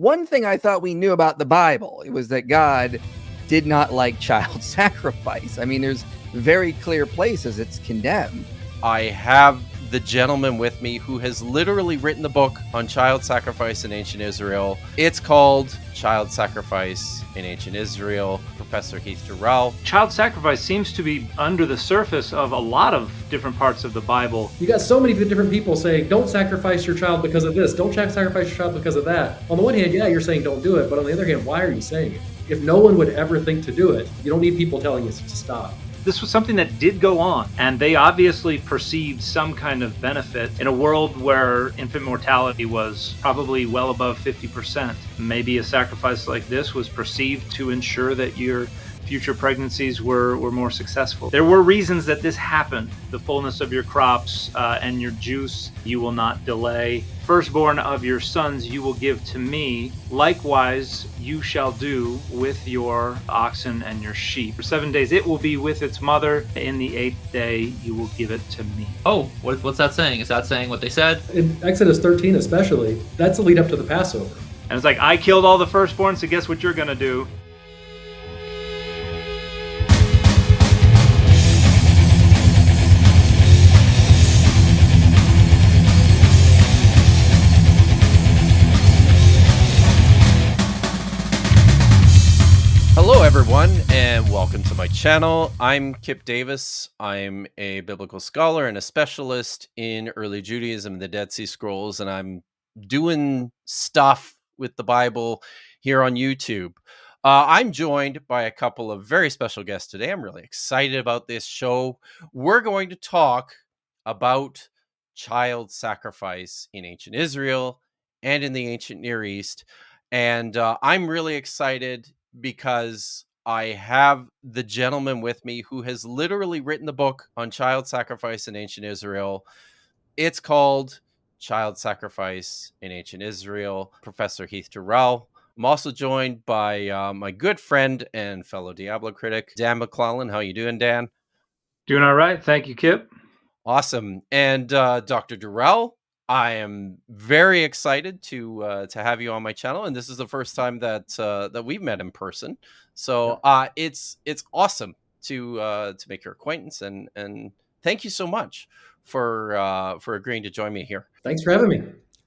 One thing I thought we knew about the Bible, it was that God did not like child sacrifice. I mean, there's very clear places it's condemned. I have the gentleman with me who has literally written the book on child sacrifice in ancient Israel. It's called Child Sacrifice in Ancient Israel, Professor Heath Dewrell. Child sacrifice seems to be under the surface of a lot of different parts of the Bible. You got so many different people saying, don't sacrifice your child because of this, don't sacrifice your child because of that. On the one hand, yeah, you're saying don't do it, but on the other hand, why are you saying it? If no one would ever think to do it, you don't need people telling you to stop. This was something that did go on, and they obviously perceived some kind of benefit in a world where infant mortality was probably well above 50%. Maybe a sacrifice like this was perceived to ensure that your future pregnancies were more successful. There were reasons that this happened. The fullness of your crops and your juice you will not delay. Firstborn of your sons you will give to me. Likewise you shall do with your oxen and your sheep. For 7 days it will be with its mother. In the 8th day you will give it to me. Oh, what's that saying? Is that saying what they said? In Exodus 13 especially, that's the lead up to the Passover. And it's like, I killed all the firstborn, so guess what you're gonna do? Hello, everyone, and welcome to my channel. I'm Kip Davis. I'm a biblical scholar and a specialist in early Judaism and the Dead Sea Scrolls, and I'm doing stuff with the Bible here on YouTube. I'm joined by a couple of very special guests today. I'm really excited about this show. We're going to talk about child sacrifice in ancient Israel and in the ancient Near East, and I'm really excited because I have the gentleman with me who has literally written the book on child sacrifice in ancient Israel. It's called Child Sacrifice in Ancient Israel, Professor Heath Dewrell. I'm also joined by my good friend and fellow Diablo critic, Dan McLellan. How you doing, Dan? Doing all right. Thank you, Kip. Awesome. And Dr. Dewrell, I am very excited to have you on my channel, and this is the first time that we've met in person. So it's awesome to make your acquaintance, and thank you so much for agreeing to join me here. Thanks for having me.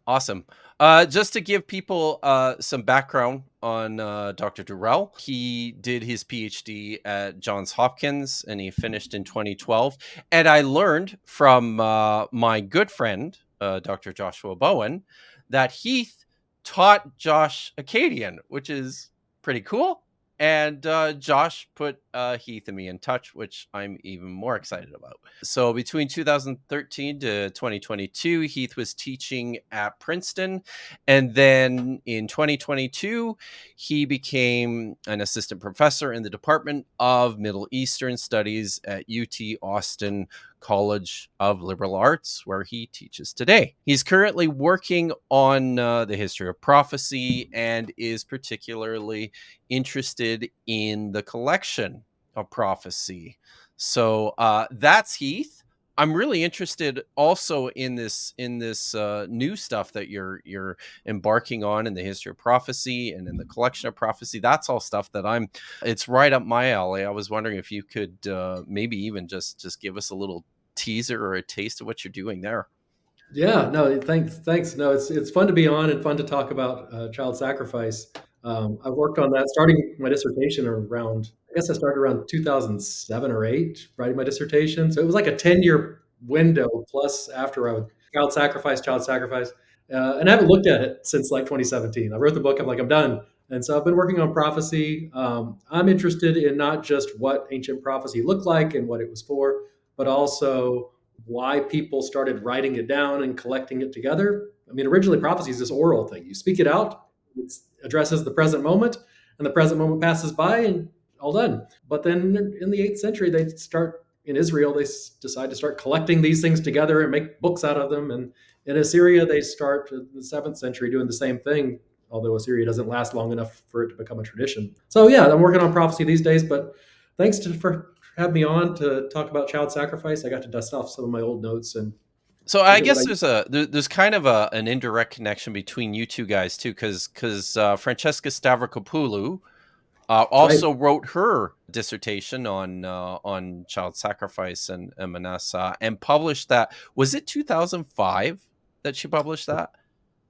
Awesome. Just to give people some background on Dr. Dewrell, he did his PhD at Johns Hopkins, and he finished in 2012. And I learned from my good friend, Dr. Joshua Bowen, that Heath taught Josh Acadian, which is pretty cool. And Josh put Heath and me in touch, which I'm even more excited about. So between 2013 to 2022, Heath was teaching at Princeton. And then in 2022, he became an assistant professor in the Department of Middle Eastern Studies at UT Austin College of Liberal Arts, where he teaches today. He's currently working on the history of prophecy and is particularly interested in the collection of prophecy. So that's Heath. I'm really interested also in this new stuff that you're embarking on in the history of prophecy and in the collection of prophecy. That's all stuff that it's right up my alley. I was wondering if you could maybe even just give us a little teaser or a taste of what you're doing there. Yeah, no, thanks. No, it's fun to be on and fun to talk about child sacrifice. I've worked on that, starting my dissertation I started around 2007 or 8, writing my dissertation. So it was like a 10-year window plus after I would child sacrifice. And I haven't looked at it since like 2017. I wrote the book, I'm done. And so I've been working on prophecy. I'm interested in not just what ancient prophecy looked like and what it was for, but also why people started writing it down and collecting it together. I mean, originally prophecy is this oral thing. You speak it out, it addresses the present moment, and the present moment passes by and all done. But then in the 8th century, in Israel, they decide to start collecting these things together and make books out of them. And in Assyria, they start in the 7th century doing the same thing, although Assyria doesn't last long enough for it to become a tradition. So yeah, I'm working on prophecy these days, but thanks for having me on to talk about child sacrifice. I got to dust off some of my old notes, and So I Look at what guess there's kind of an indirect connection between you two guys too, because Francesca Stavrakopoulou That's right. also wrote her dissertation on child sacrifice and Manasseh, and published that. Was it 2005 that she published that?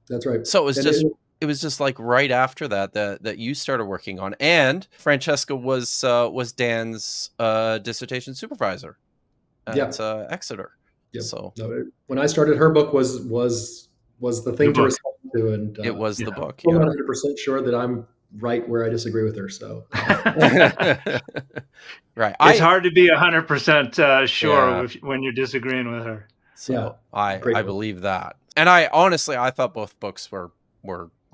That's right. So And it, it was just like right after that you started working on, and Francesca was Dan's dissertation supervisor yeah, at Exeter. yep. So No, when I started, her book was the The thing to book. respond to, and it was Yeah. the book, I'm yeah. not 100% sure that I'm right where I disagree with her. So Right. It's hard to be 100% sure Yeah. when you're disagreeing with her. So yeah, great I book. believe that. And I honestly I thought both books were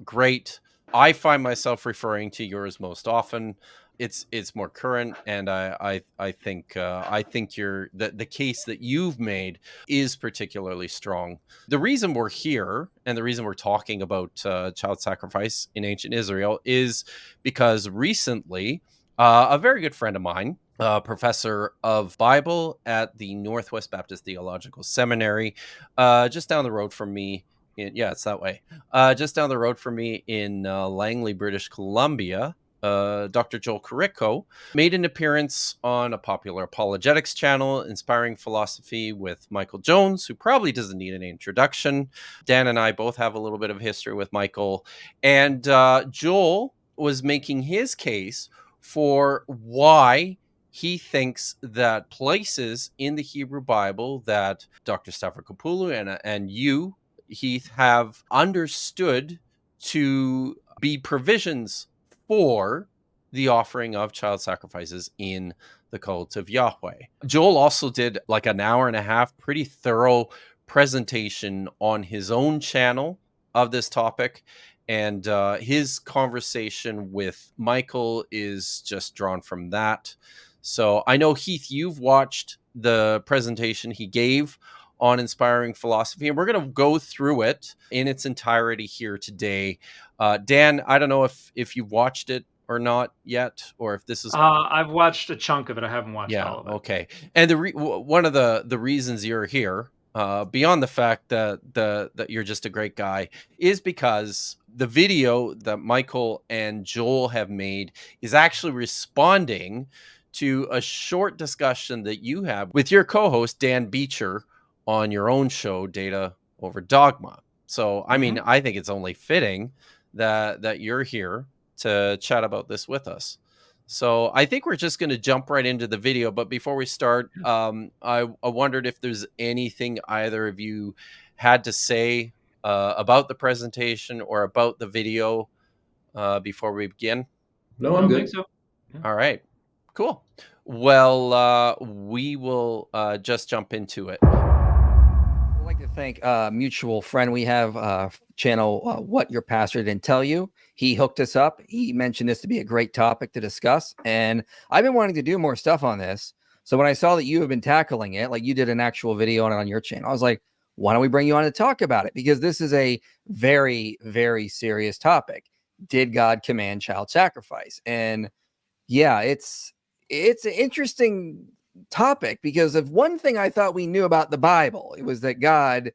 great. I find myself referring to yours most often. It's more current, and I think the case that you've made is particularly strong. The reason we're here and the reason we're talking about child sacrifice in ancient Israel is because recently a very good friend of mine, professor of Bible at the Northwest Baptist Theological Seminary, just down the road from me. It's that way. Just down the road from me in Langley, British Columbia. Dr. Joel Carrico made an appearance on a popular apologetics channel, Inspiring Philosophy with Michael Jones, who probably doesn't need an introduction. Dan and I both have a little bit of history with Michael. And Joel was making his case for why he thinks that places in the Hebrew Bible that Dr. Stavrakopoulou and you, Heath, have understood to be provisions for the offering of child sacrifices in the cult of Yahweh. Joel also did like an hour and a half, pretty thorough presentation on his own channel of this topic. And his conversation with Michael is just drawn from that. So I know, Heath, you've watched the presentation he gave on Inspiring Philosophy, and we're going to go through it in its entirety here today. Dan, I don't know if you've watched it or not yet, or if this is... I've watched a chunk of it. I haven't watched all of it. Okay. And one of the reasons you're here, beyond the fact that you're just a great guy, is because the video that Michael and Joel have made is actually responding to a short discussion that you have with your co-host Dan Beecher on your own show, Data Over Dogma. So, I mean, I think it's only fitting that you're here to chat about this with us. So I think we're just going to jump right into the video. But before we start, I wondered if there's anything either of you had to say about the presentation or about the video before we begin. No, I I'm don't think good. so. All right, cool. Well, we will just jump into it. I'd like to thank a mutual friend we have, channel What Your Pastor Didn't Tell You. He hooked us up. He mentioned this to be a great topic to discuss. And I've been wanting to do more stuff on this. So when I saw that you have been tackling it, like you did an actual video on it on your channel, I was like, why don't we bring you on to talk about it? Because this is a very, very serious topic. Did God command child sacrifice? And yeah, it's an interesting topic, because of one thing I thought we knew about the Bible, it was that God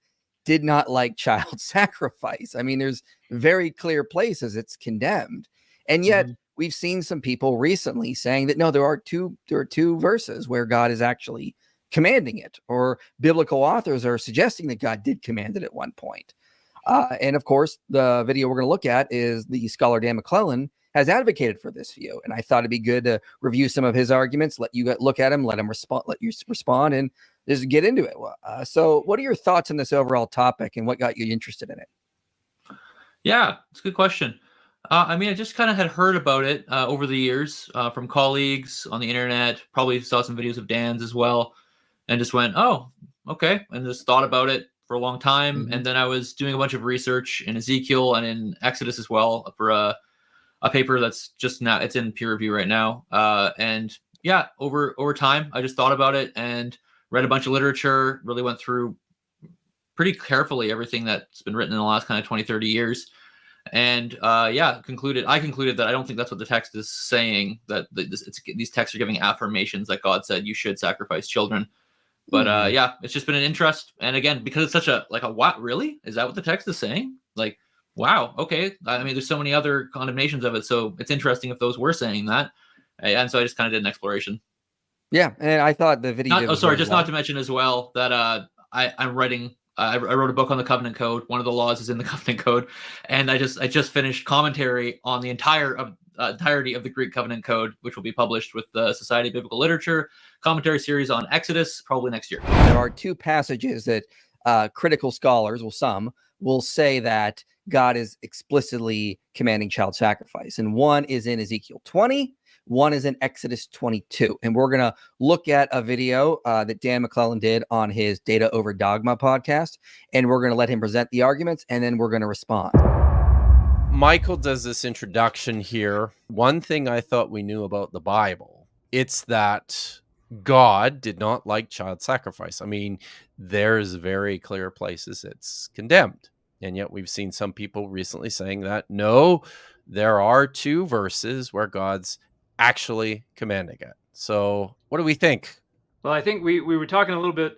did not like child sacrifice. I mean, there's very clear places it's condemned. And yet we've seen some people recently saying that no, there are two verses where God is actually commanding it, or biblical authors are suggesting that God did command it at one point. And of course, the video we're going to look at is the scholar Dan McLellan has advocated for this view. And I thought it'd be good to review some of his arguments, let you look at him, let you respond, and just get into it. So what are your thoughts on this overall topic, and what got you interested in it? Yeah, it's a good question. I mean, I just kind of had heard about it over the years from colleagues on the internet, probably saw some videos of Dan's as well, and just went, oh, okay, and just thought about it for a long time. And then I was doing a bunch of research in Ezekiel and in Exodus as well for a paper that's just now, it's in peer review right now. And yeah, over time, I just thought about it and read a bunch of literature, really went through pretty carefully everything that's been written in the last kind of 20, 30 years. And I concluded that I don't think that's what the text is saying, that these texts are giving affirmations that God said you should sacrifice children. But yeah, it's just been an interest. And again, because it's such a what, really? Is that what the text is saying? Like, wow, okay. I mean, there's so many other condemnations of it, so it's interesting if those were saying that. And so I just kind of did an exploration. Yeah, and I thought the video. Not to mention as well that I'm writing. I wrote a book on the Covenant Code. One of the laws is in the Covenant Code, and I just finished commentary on the entirety of the Greek Covenant Code, which will be published with the Society of Biblical Literature commentary series on Exodus probably next year. There are two passages that critical scholars, some will say that God is explicitly commanding child sacrifice, and one is in Ezekiel 20. One is in Exodus 22. And we're going to look at a video that Dan McLellan did on his Data Over Dogma podcast. And we're going to let him present the arguments, and then we're going to respond. Michael does this introduction here. One thing I thought we knew about the Bible, it's that God did not like child sacrifice. I mean, there's very clear places it's condemned. And yet we've seen some people recently saying that, no, there are two verses where God's actually commanding it. So what do we think? Well, I think we were talking a little bit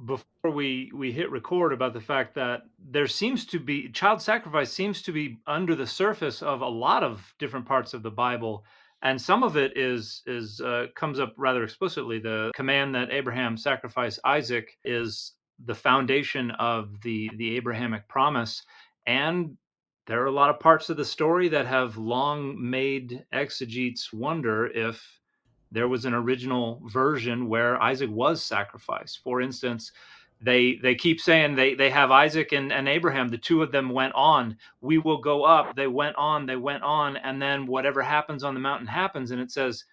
before we hit record about the fact that there seems to be child sacrifice seems to be under the surface of a lot of different parts of the Bible, and some of it is comes up rather explicitly. The command that Abraham sacrifice Isaac is the foundation of the Abrahamic promise, and there are a lot of parts of the story that have long made exegetes wonder if there was an original version where Isaac was sacrificed. For instance, they keep saying they have Isaac and Abraham. The two of them went on. We will go up. They went on. And then whatever happens on the mountain happens. And it says,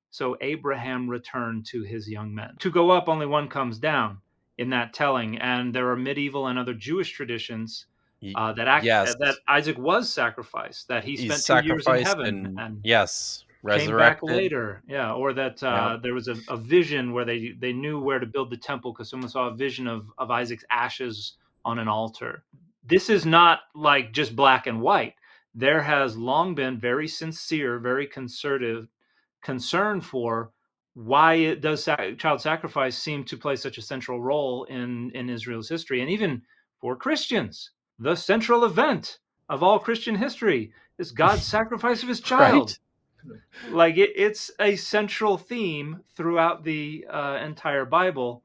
so Abraham returned to his young men. To go up, only one comes down in that telling. And there are medieval and other Jewish traditions that Isaac was sacrificed, that he spent 2 years in heaven and came back later. Yeah, or that there was a vision where they knew where to build the temple because someone saw a vision of Isaac's ashes on an altar. This is not like just black and white. There has long been very sincere, very concerted concern for why does child sacrifice seem to play such a central role in Israel's history, and even for Christians. The central event of all Christian history is God's sacrifice of his child. Right? Like it's a central theme throughout the entire Bible.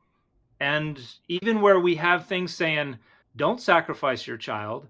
And even where we have things saying, don't sacrifice your child,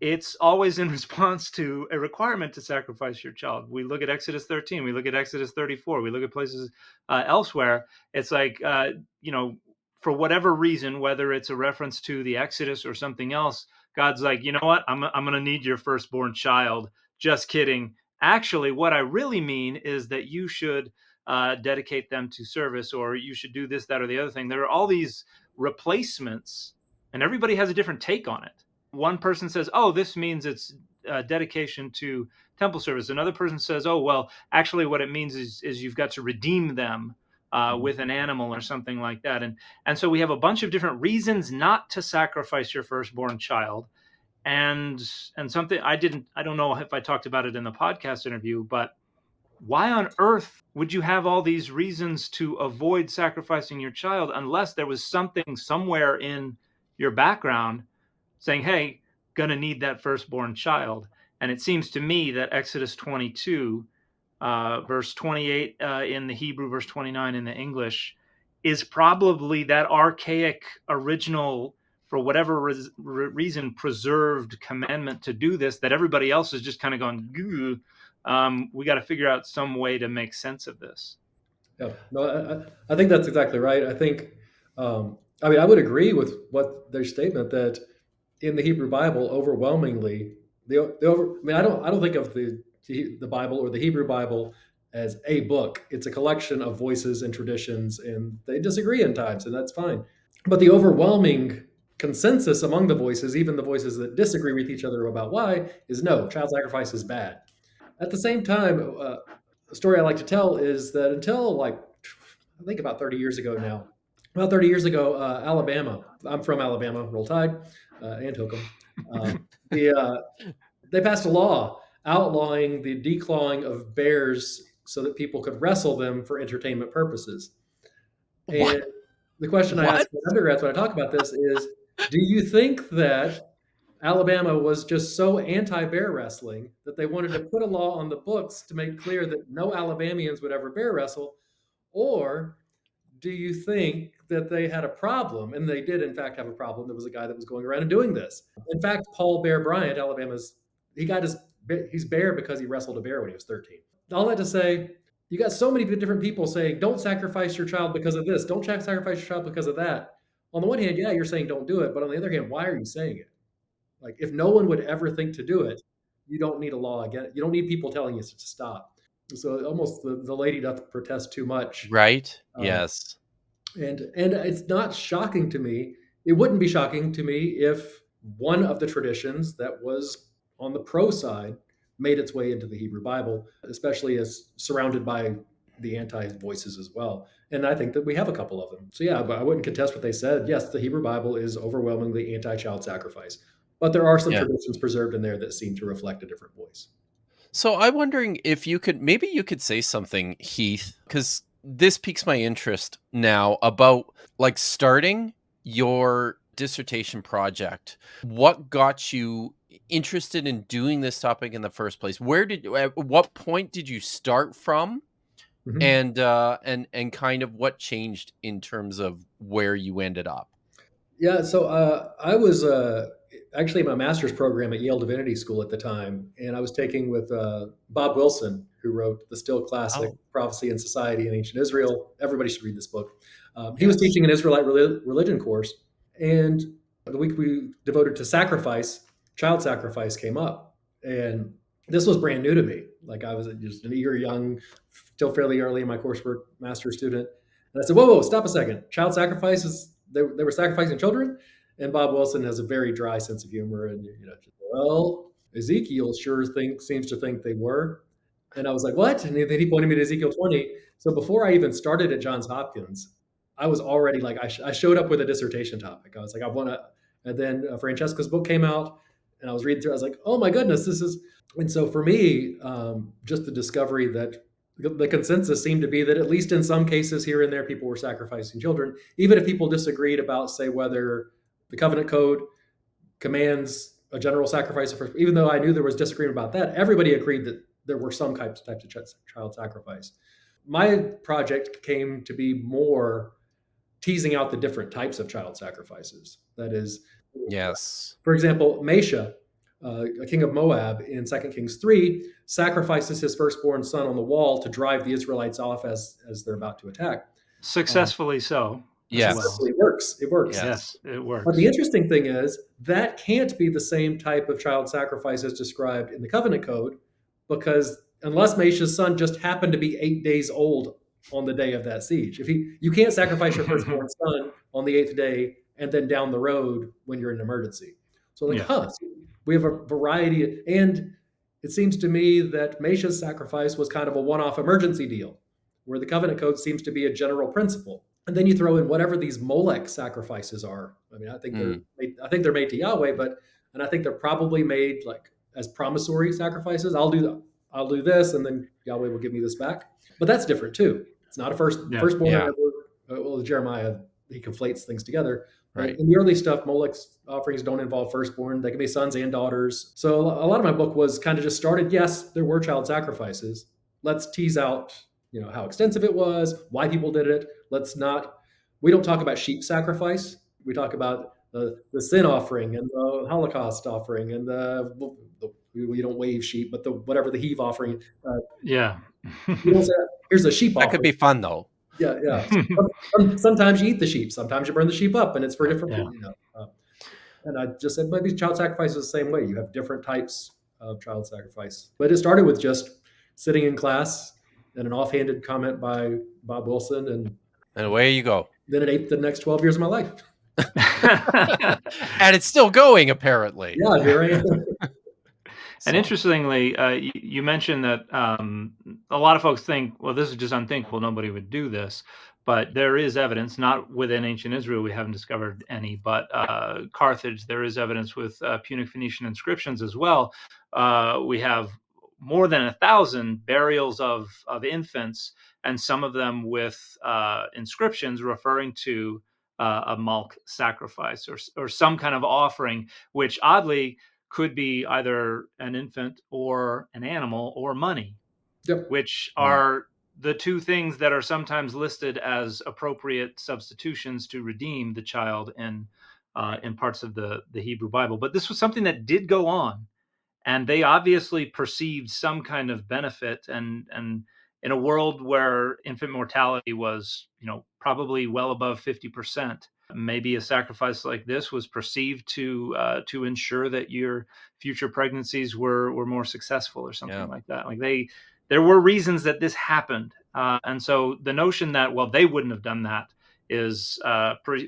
it's always in response to a requirement to sacrifice your child. We look at Exodus 13, we look at Exodus 34, we look at places elsewhere. It's like, for whatever reason, whether it's a reference to the Exodus or something else, God's like, you know what? I'm going to need your firstborn child. Just kidding. Actually, what I really mean is that you should dedicate them to service, or you should do this, that, or the other thing. There are all these replacements, and everybody has a different take on it. One person says, oh, this means it's dedication to temple service. Another person says, oh, well, actually what it means is you've got to redeem them with an animal or something like that. And so we have a bunch of different reasons not to sacrifice your firstborn child. And something I don't know if I talked about it in the podcast interview, but why on earth would you have all these reasons to avoid sacrificing your child unless there was something somewhere in your background saying, hey, gonna need that firstborn child? And it seems to me that Exodus 22, verse 28 in the Hebrew, verse 29 in the English, is probably that archaic original, for whatever reason, preserved commandment to do this, that everybody else is just kind of going, we got to figure out some way to make sense of this. Yeah, no, I think that's exactly right. I think, I would agree with what their statement that in the Hebrew Bible, overwhelmingly, I don't think of the Bible or the Hebrew Bible as a book. It's a collection of voices and traditions, and they disagree in times, and that's fine. But the overwhelming consensus among the voices, even the voices that disagree with each other about why, is no, child sacrifice is bad. At the same time, a story I like to tell is that until I think about 30 years ago now, Alabama, I'm from Alabama, Roll Tide, and Hook'em, they passed a law outlawing the declawing of bears so that people could wrestle them for entertainment purposes. And The question I ask What? my undergrads when I talk about this is, do you think that Alabama was just so anti-bear wrestling that they wanted to put a law on the books to make clear that no Alabamians would ever bear wrestle? Or do you think that they had a problem? And they did, in fact, have a problem. There was a guy that was going around and doing this. In fact, Paul Bear Bryant, he's bear because he wrestled a bear when he was 13. All that to say, you got so many different people saying, don't sacrifice your child because of this. Don't sacrifice your child because of that. On the one hand, yeah, you're saying don't do it. But on the other hand, why are you saying it? Like, if no one would ever think to do it, you don't need a law again. You don't need people telling you to stop. So almost the lady doth protest too much. Right? Um, Yes. And it's not shocking to me. It wouldn't be shocking to me if one of the traditions that was on the pro side made its way into the Hebrew Bible, especially as surrounded by the anti voices as well. And I think that we have a couple of them. So yeah, but I wouldn't contest what they said. Yes, the Hebrew Bible is overwhelmingly anti-child sacrifice, but there are some Yeah. traditions preserved in there that seem to reflect a different voice. So I'm wondering if maybe you could say something, Heath, because this piques my interest now about like starting your dissertation project. What got you interested in doing this topic in the first place? At what point did you start from? Mhm. And kind of what changed in terms of where you ended up? Yeah, so I was actually in my master's program at Yale Divinity School at the time, and I was taking with Bob Wilson, who wrote the still classic Oh, Prophecy and Society in Ancient Israel. Everybody should read this book. He was yes. teaching an Israelite religion course, and the week we devoted to sacrifice, child sacrifice came up, and this was brand new to me. Like, I was just an eager young, still fairly early in my coursework, master's student. And I said, whoa, stop a second. Child sacrifices, they were sacrificing children? And Bob Wilson has a very dry sense of humor. And, well, Ezekiel seems to think they were. And I was like, what? And then he pointed me to Ezekiel 20. So before I even started at Johns Hopkins, I was already like, I showed up with a dissertation topic. I was like, I want to. And then Francesca's book came out, and I was reading through. I was like, oh my goodness, this is. And so for me, just the discovery that the consensus seemed to be that at least in some cases here and there, people were sacrificing children, even if people disagreed about, say, whether the covenant code commands a general sacrifice. Even though I knew there was disagreement about that, everybody agreed that there were some types of child sacrifice. My project came to be more teasing out the different types of child sacrifices. That is, Yes. for example, Manasseh, a king of Moab in 2 Kings 3, sacrifices his firstborn son on the wall to drive the Israelites off as they're about to attack. Successfully so. Yes. Well. It works. It works. Yes. Yes, it works. But the interesting thing is that can't be the same type of child sacrifice as described in the covenant code, because unless Manasseh's son just happened to be 8 days old on the day of that siege, you can't sacrifice your firstborn son on the 8th day and then down the road when you're in an emergency. So like, Yeah. we have a variety, and it seems to me that Manasseh's sacrifice was kind of a one-off emergency deal, where the covenant code seems to be a general principle. And then you throw in whatever these Molech sacrifices are. I mean, I think they're made to Yahweh, and I think they're probably made like as promissory sacrifices. I'll do this, and then Yahweh will give me this back. But that's different too. It's not a firstborn. Yeah. Well, Jeremiah, he conflates things together. But Right. in the early stuff, Molech's offerings don't involve firstborn. They can be sons and daughters. So a lot of my book was kind of just started. Yes, there were child sacrifices. Let's tease out, how extensive it was, why people did it. We don't talk about sheep sacrifice. We talk about the sin offering and the Holocaust offering and we don't wave sheep, but whatever the heave offering. Yeah. You don't say, here's a sheep That offering. could be fun though. Yeah. Sometimes you eat the sheep. Sometimes you burn the sheep up, and it's for different. Yeah. And I just said maybe child sacrifice is the same way. You have different types of child sacrifice, but it started with just sitting in class and an offhanded comment by Bob Wilson, and away you go. then it ate the next 12 years of my life. And it's still going, apparently. Yeah, here I am. And interestingly, you mentioned that a lot of folks think, well, this is just unthinkable. Nobody would do this. But there is evidence, not within ancient Israel, we haven't discovered any, but Carthage, there is evidence with Punic Phoenician inscriptions as well. We have more than 1,000 burials of infants, and some of them with inscriptions referring to a milk sacrifice or some kind of offering, which oddly could be either an infant or an animal or money, Yep. which Mm. are the two things that are sometimes listed as appropriate substitutions to redeem the child in parts of the Hebrew Bible. But this was something that did go on, and they obviously perceived some kind of benefit. And in a world where infant mortality was, probably well above 50%, maybe a sacrifice like this was perceived to ensure that your future pregnancies were more successful or something Yeah. like that. Like there were reasons that this happened, and so the notion that, well, they wouldn't have done that is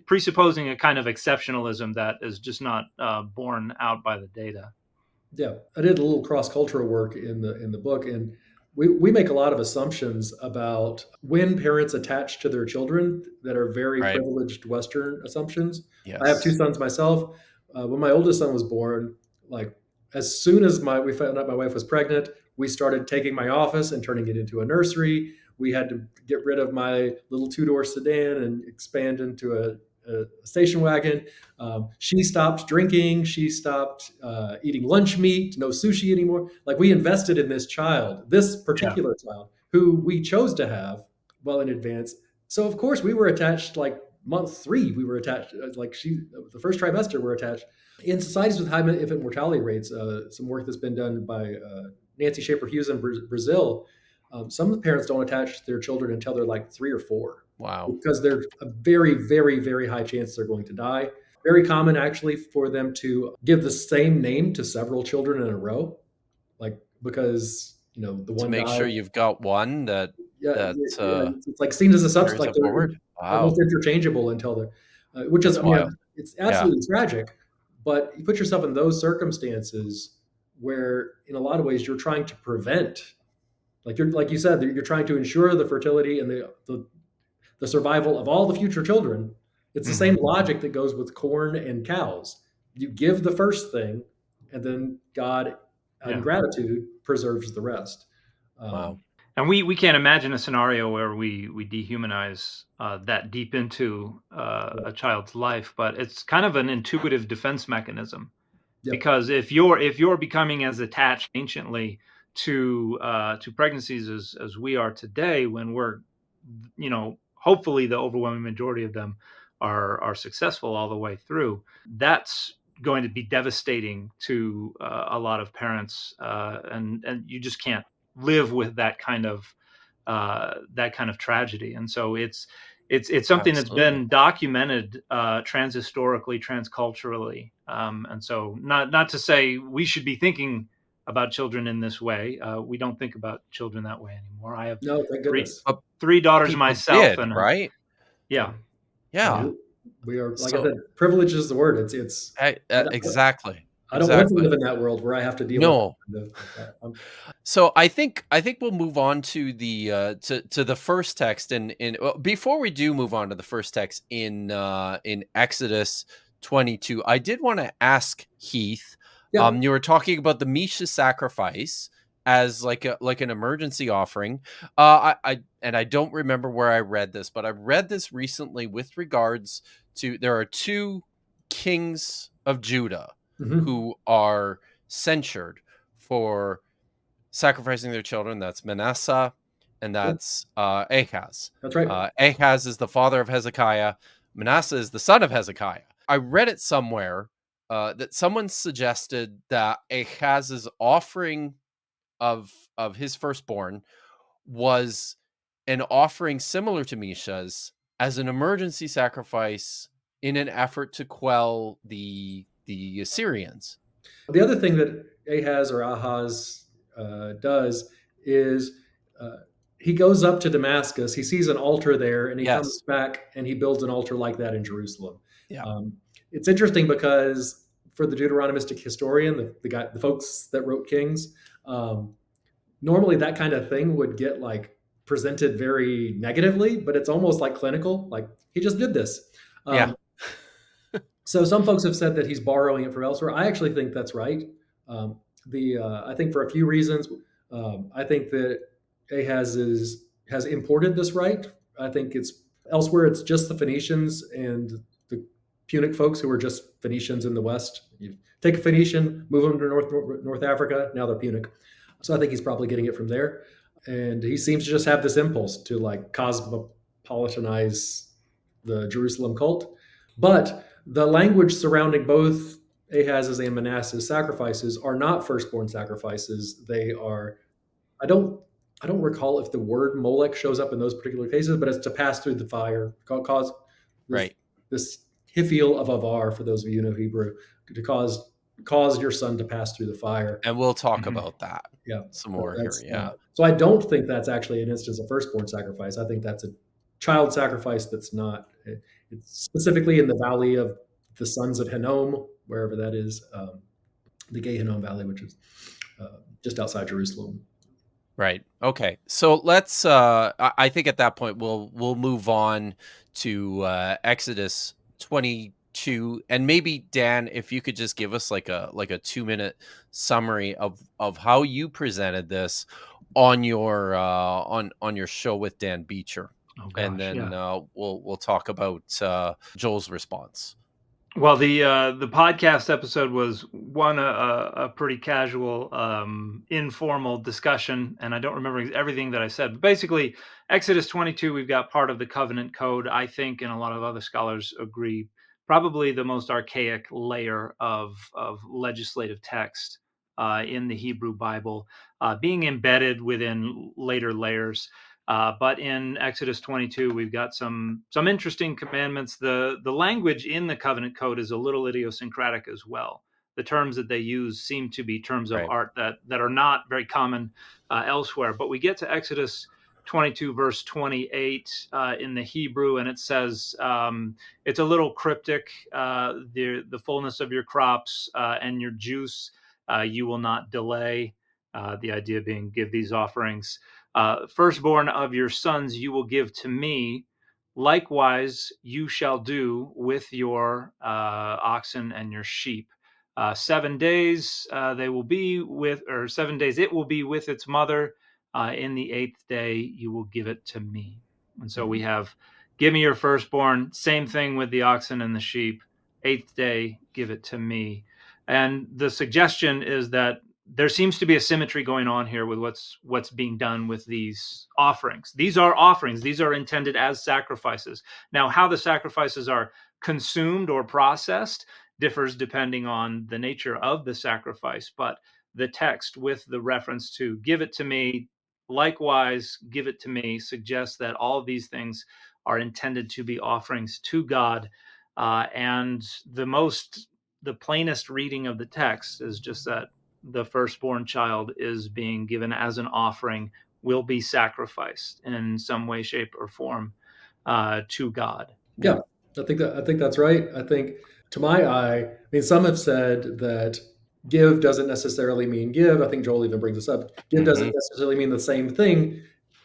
presupposing a kind of exceptionalism that is just not borne out by the data. Yeah, I did a little cross-cultural work in the book, and we make a lot of assumptions about when parents attach to their children that are very Right. privileged Western assumptions. I have two Yes. sons myself. When my oldest son was born, like as soon as we found out my wife was pregnant, we started taking my office and turning it into a nursery. We had to get rid of my little two-door sedan and expand into a station wagon. She stopped drinking. She stopped eating lunch meat, no sushi anymore. Like we invested in this child, this particular child, who we chose to have well in advance. So of course we were attached. Like month 3, we were attached. The first trimester, we're attached. In societies with high infant mortality rates, some work that's been done by Nancy Schaefer Hughes in Brazil. Some of the parents don't attach to their children until they're like 3 or 4. Wow. Because there's a very, very, very high chance they're going to die. Very common, actually, for them to give the same name to several children in a row, like because the To one make died. sure you've got one that It's like seen as a substance, carries like it they're forward. almost Wow. interchangeable until they're, which is, That's wild. it's absolutely tragic. But you put yourself in those circumstances where, in a lot of ways, you're trying to prevent, like you said, you're trying to ensure the fertility and the survival of all the future children. It's the same logic that goes with corn and cows. You give the first thing, and then God, in gratitude, preserves the rest. Wow. And we can't imagine a scenario where we dehumanize that deep into a child's life, but it's kind of an intuitive defense mechanism. Yep. Because if you're becoming as attached anciently to pregnancies as we are today, when we're, hopefully the overwhelming majority of them are successful all the way through, that's going to be devastating to a lot of parents, and you just can't live with that kind of tragedy. And so it's something that's Absolutely. been documented transhistorically, transculturally, and so not to say we should be thinking about children in this way. We don't think about children that way anymore. I have No, thank goodness. three daughters People myself, did, and right? yeah. Yeah. We are, like I So said, privilege is the word. It's exactly. I don't want to Exactly. live in that world where I have to deal No. with that. So I think we'll move on to the to the first text well, before we do move on to the first text in Exodus 22. I did want to ask Heath. Yeah. You were talking about the Misha sacrifice as like an emergency offering. I don't remember where I read this, but I read this recently with regards to there are 2 kings of Judah who are censured for sacrificing their children. That's Manasseh and that's Ahaz. That's right. Ahaz is the father of Hezekiah. Manasseh is the son of Hezekiah. I read it somewhere that someone suggested that Ahaz's offering of his firstborn was an offering similar to Misha's as an emergency sacrifice in an effort to quell the Assyrians. The other thing that Ahaz does is he goes up to Damascus. He sees an altar there, and he comes Yes. back and he builds an altar like that in Jerusalem. Yeah. It's interesting because for the Deuteronomistic historian, the folks that wrote Kings, normally that kind of thing would get like presented very negatively, but it's almost like clinical. Like he just did this. Yeah. So some folks have said that he's borrowing it from elsewhere. I actually think that's right. I think for a few reasons. I think that Ahaz has imported this right. I think it's Elsewhere, it's just the Phoenicians and the Punic folks who were just Phoenicians in the West. You take a Phoenician, move them to North Africa, now they're Punic. So I think he's probably getting it from there. And he seems to just have this impulse to like cosmopolitanize the Jerusalem cult. But the language surrounding both Ahaz's and Manasseh's sacrifices are not firstborn sacrifices. They are, I don't recall if the word Molech shows up in those particular cases, but it's to pass through the fire, cause this, Right. this hifil of avar, for those of you who know Hebrew, to cause your son to pass through the fire. And we'll talk Mhm. about that Yeah, some more here. Yeah. So I don't think that's actually an instance of firstborn sacrifice. I think that's a child sacrifice that's not. It's specifically in the valley of the sons of Hinnom, wherever that is, the Gay Hinnom Valley, which is just outside Jerusalem. Right. Okay. So let's I think at that point we'll move on to Exodus 22, and maybe Dan, if you could just give us like a 2-minute summary of how you presented this on your on your show with Dan Beecher. Oh And gosh, then yeah. we'll talk about Joel's response. Well, the podcast episode was one a pretty casual, informal discussion, and I don't remember everything that I said. But basically, Exodus 22, we've got part of the covenant code. I think, and a lot of other scholars agree, probably the most archaic layer of legislative text in the Hebrew Bible, being embedded within later layers. But in Exodus 22, we've got some interesting commandments. The language in the covenant code is a little idiosyncratic as well. The terms that they use seem to be terms of Right. art that are not very common elsewhere. But we get to Exodus 22, verse 28 in the Hebrew, and it says, it's a little cryptic. The fullness of your crops and your juice you will not delay. The idea being, give these offerings. Firstborn of your sons you will give to me. Likewise, you shall do with your oxen and your sheep. 7 days they will be with, or 7 days it will be with its mother. In the 8th day you will give it to me. And so we have, give me your firstborn. Same thing with the oxen and the sheep. 8th day, give it to me. And the suggestion is that there seems to be a symmetry going on here with what's being done with these offerings. These are offerings. These are intended as sacrifices. Now, how the sacrifices are consumed or processed differs depending on the nature of the sacrifice. But the text with the reference to give it to me, likewise, give it to me, suggests that all of these things are intended to be offerings to God. And the plainest reading of the text is just that the firstborn child is being given as an offering, will be sacrificed in some way, shape, or form to God. Yeah, I think that's right. I think, to my eye, I mean, some have said that give doesn't necessarily mean give. I think Joel even brings this up. Give doesn't necessarily mean the same thing,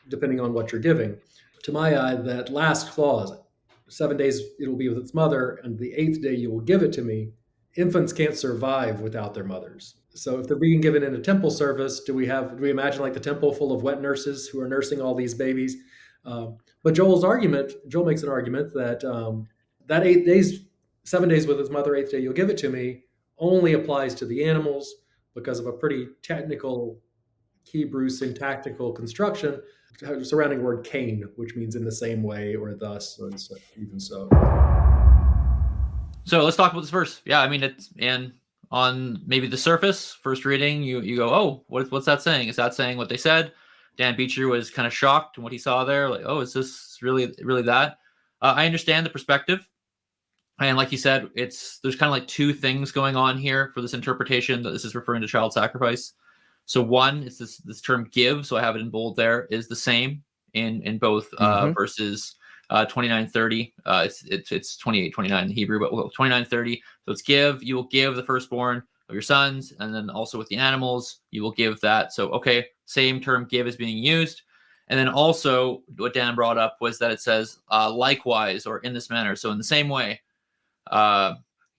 depending on what you're giving. To my eye, that last clause, 7 days it will be with its mother, and the 8th day you will give it to me. Infants can't survive without their mothers. So if they're being given in a temple service, do we imagine like the temple full of wet nurses who are nursing all these babies? But Joel makes an argument that that 8 days, 7 days with his mother, 8th day you'll give it to me, only applies to the animals because of a pretty technical Hebrew syntactical construction surrounding the word Cain, which means in the same way or thus or even so. So let's talk about this verse. Yeah, I mean, it's, and on maybe the surface, first reading, you go, oh, what's that saying? Is that saying what they said? Dan Beecher was kind of shocked in what he saw there. Like, oh, is this really that? I understand the perspective. And like you said, there's kind of like two things going on here for this interpretation that this is referring to child sacrifice. So one is this term give, so I have it in bold there, is the same in both verses 29-30. It's 28-29 in Hebrew, but 29-30. So it's give, you will give the firstborn of your sons, and then also with the animals, you will give that. So, okay, same term give is being used. And then also what Dan brought up was that it says likewise or in this manner. So in the same way,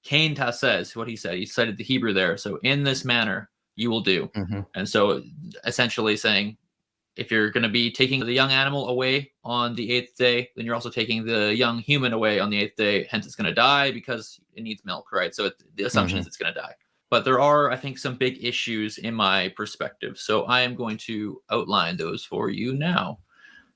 Cain says what he said. He cited the Hebrew there. So in this manner, you will do. And so essentially saying if you're going to be taking the young animal away on the 8th day, then you're also taking the young human away on the 8th day. Hence, it's going to die because it needs milk, right? So the assumption is it's going to die. But there are, I think, some big issues in my perspective. So I am going to outline those for you now.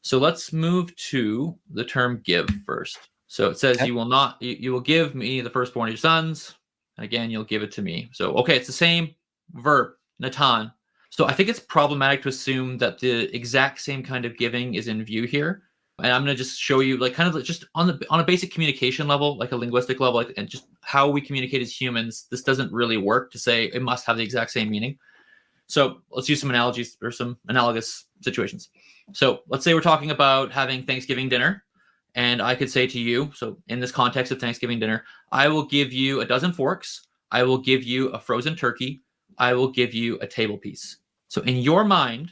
So let's move to the term give first. So it says, you will give me the firstborn of your sons. Again, you'll give it to me. So, okay, it's the same verb, natan. So I think it's problematic to assume that the exact same kind of giving is in view here. And I'm going to just show you, like, kind of just on a basic communication level, like a linguistic level, like, and just how we communicate as humans. This doesn't really work to say it must have the exact same meaning. So let's use some analogies or some analogous situations. So let's say we're talking about having Thanksgiving dinner. And I could say to you, so in this context of Thanksgiving dinner, I will give you a dozen forks. I will give you a frozen turkey. I will give you a table piece. So in your mind,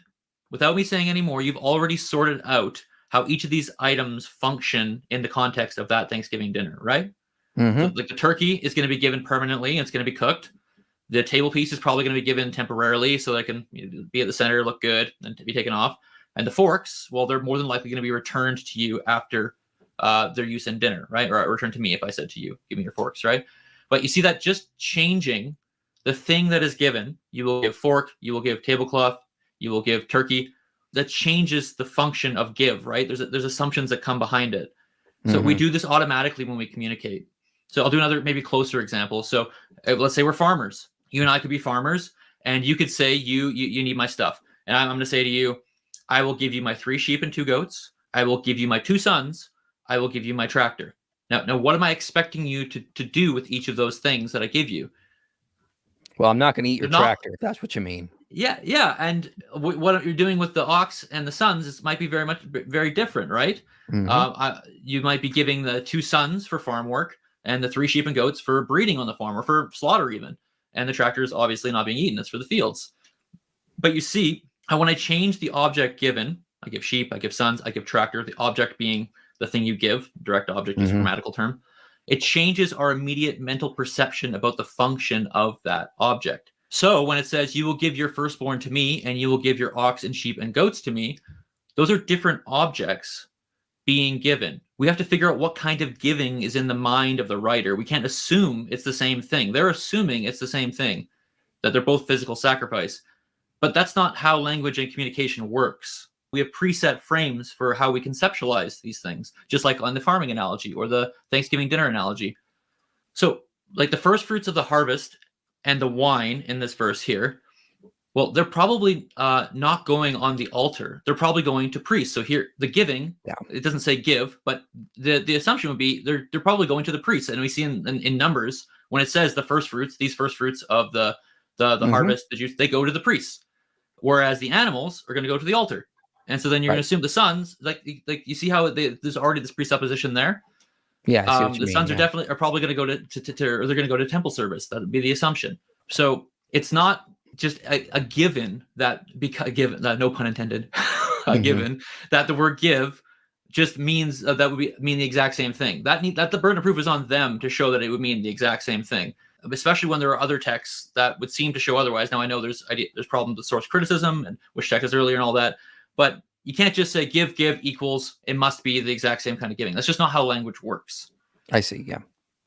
without me saying any more, you've already sorted out how each of these items function in the context of that Thanksgiving dinner, right? So, like, the turkey is going to be given permanently, and it's going to be cooked. The table piece is probably going to be given temporarily so they can be at the center, look good, and be taken off. And the forks, well, they're more than likely going to be returned to you after their use in dinner, right? Or returned to me if I said to you, give me your forks, right? But you see that just changing the thing that is given, you will give fork, you will give tablecloth, you will give turkey. That changes the function of give, right? There's assumptions that come behind it. So we do this automatically when we communicate. So I'll do another maybe closer example. So let's say we're farmers. You and I could be farmers, and you could say you need my stuff, and I'm going to say to you, I will give you my 3 sheep and 2 goats. I will give you my 2 sons. I will give you my tractor. Now, what am I expecting you to do with each of those things that I give you? Well, I'm not going to eat your tractor, if that's what you mean. Yeah. And what you're doing with the ox and the sons might be very different, right? You might be giving the 2 sons for farm work and the 3 sheep and goats for breeding on the farm or for slaughter even. And the tractor is obviously not being eaten. It's for the fields. But you see, when I change the object given, I give sheep, I give sons, I give tractor, the object being the thing you give, direct object is a grammatical term. It changes our immediate mental perception about the function of that object. So when it says, you will give your firstborn to me, and you will give your ox and sheep and goats to me, those are different objects being given. We have to figure out what kind of giving is in the mind of the writer. We can't assume it's the same thing. They're assuming it's the same thing, that they're both physical sacrifice. But that's not how language and communication works. We have preset frames for how we conceptualize these things, just like on the farming analogy or the Thanksgiving dinner analogy. So, like the first fruits of the harvest and the wine in this verse here, well, they're probably not going on the altar. They're probably going to priests. So here, the giving, it doesn't say give, but the assumption would be they're probably going to the priests. And we see in Numbers, when it says the first fruits, these first fruits of the harvest, the juice, they go to the priests. Whereas the animals are going to go to the altar. And so then you're going to assume the sons, like you see how there's already this presupposition there. Yeah, I see what you the mean, sons are probably going to go to or they're going to go to temple service. That would be the assumption. So it's not just a given that no pun intended, given that the word give just means that would mean the exact same thing. That the burden of proof is on them to show that it would mean the exact same thing. Especially when there are other texts that would seem to show otherwise. Now I know there's problems with source criticism and which text is earlier and all that, but you can't just say give equals it must be the exact same kind of giving. That's just not how language works. I see.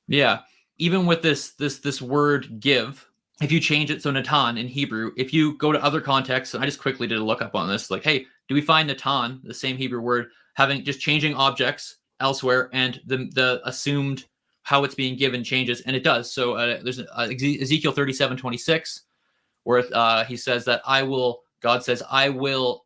Yeah. Even with this word give, if you change it, so natan in Hebrew, if you go to other contexts, and I just quickly did a lookup on this, like, hey, do we find natan, the same Hebrew word, having just changing objects elsewhere, and the assumed how it's being given changes, and it does. So there's Ezekiel 37:26, where he says that God says, I will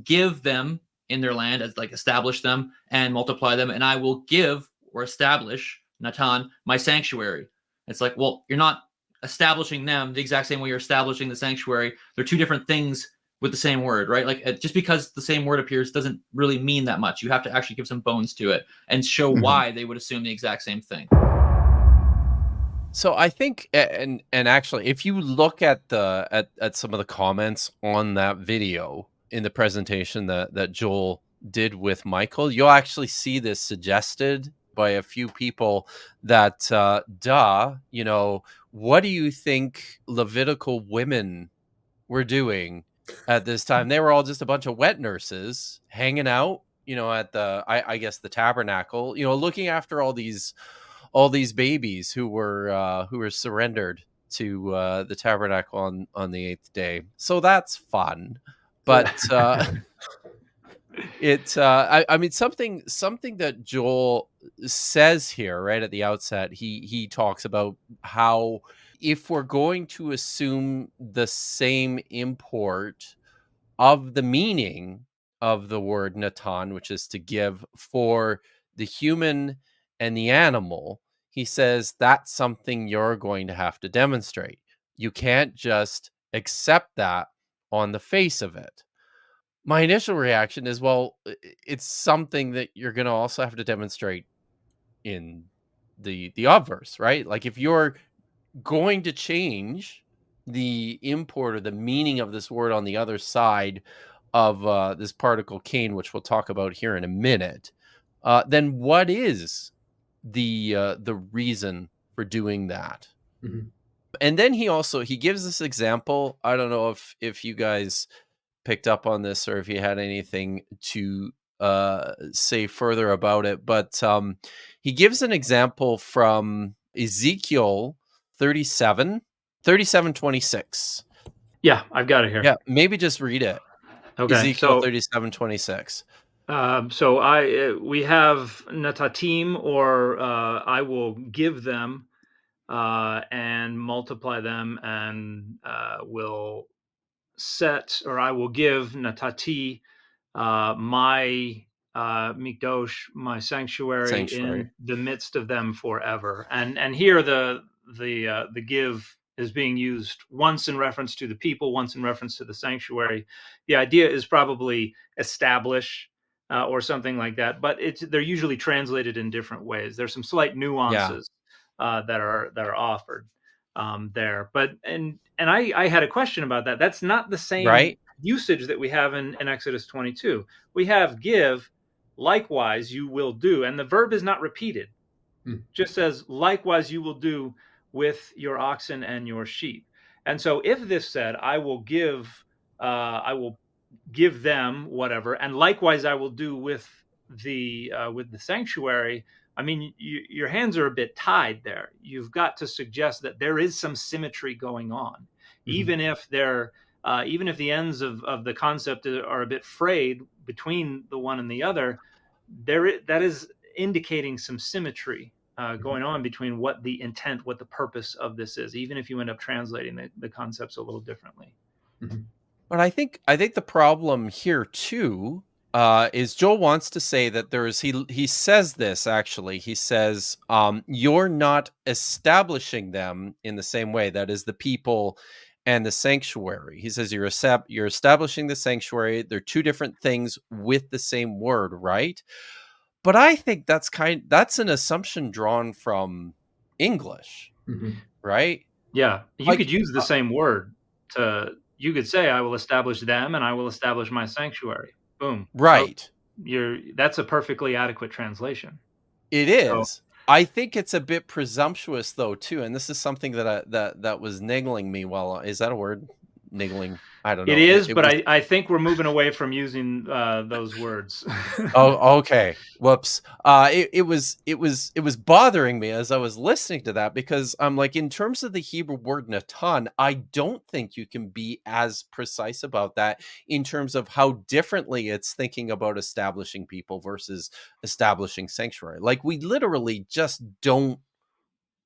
give them in their land, as like establish them and multiply them, and I will give or establish, Natan, my sanctuary. It's like, well, you're not establishing them the exact same way you're establishing the sanctuary. They're 2 different things with the same word, right? Like just because the same word appears doesn't really mean that much. You have to actually give some bones to it and show why they would assume the exact same thing. So I think, and actually, if you look at at some of the comments on that video in the presentation that Joel did with Michael, you'll actually see this suggested by a few people that, what do you think Levitical women were doing at this time. They were all just a bunch of wet nurses hanging out, at the I guess the tabernacle, looking after all these babies who were surrendered to the tabernacle on the 8th day. So that's fun. But I mean, something that Joel says here right at the outset, he talks about how if we're going to assume the same import of the meaning of the word natan, which is to give, for the human and the animal, he says that's something you're going to have to demonstrate. You can't just accept that on the face of it. My initial reaction is, well, it's something that you're going to also have to demonstrate in the obverse, right? Like if you're going to change the import or the meaning of this word on the other side of this particle Cain, which we'll talk about here in a minute, then what is the reason for doing that? Mhm. And then he gives this example. I don't know if you guys picked up on this or if you had anything to say further about it, but he gives an example from Ezekiel 37:26. Yeah, I've got it here. Yeah, maybe just read it. Okay, Ezekiel 37:26. so we have natatim, or I will give them and multiply them, and will set, or I will give natati, my mikdosh, my sanctuary, Sanctuary. in the midst of them forever. And here the give is being used once in reference to the people, once in reference to the sanctuary. The idea is probably establish, or something like that, but they're usually translated in different ways. There's some slight Yeah, nuances that are offered there. But and I had a question about that. That's not the same right? usage that we have in Exodus 22. We have give, likewise you will do, and the verb is not repeated. Mm. Just says, likewise you will do with your oxen and your sheep. And so if this said, I will give them whatever, and likewise I will do with the sanctuary. I mean, your hands are a bit tied there. You've got to suggest that there is some symmetry going on, Mhm. even if the ends of the concept are a bit frayed between the one and the other. That is indicating some symmetry Mhm. going on between what the intent, what the purpose of this is, even if you end up translating the concepts a little differently. Mhm. But I think the problem here too is Joel wants to say that he says this actually. He says you're not establishing them in the same way. That is the people and the sanctuary. He says you're establishing the sanctuary. They're two different things with the same word, right? But I think that's an assumption drawn from English, Mhm. right? Yeah, you Like could use the same word to you could say, "I will establish them, and I will establish my sanctuary." Boom. Oh, right. that's a perfectly adequate translation. It So is. I think it's a bit presumptuous though too, and this is something that was niggling me while is that a word? Niggling? I don't it know. is, It but was I think we're moving away from using those words. oh, okay. Whoops. It was bothering me as I was listening to that because I'm like, in terms of the Hebrew word natan, I don't think you can be as precise about that in terms of how differently it's thinking about establishing people versus establishing sanctuary. Like we literally just don't.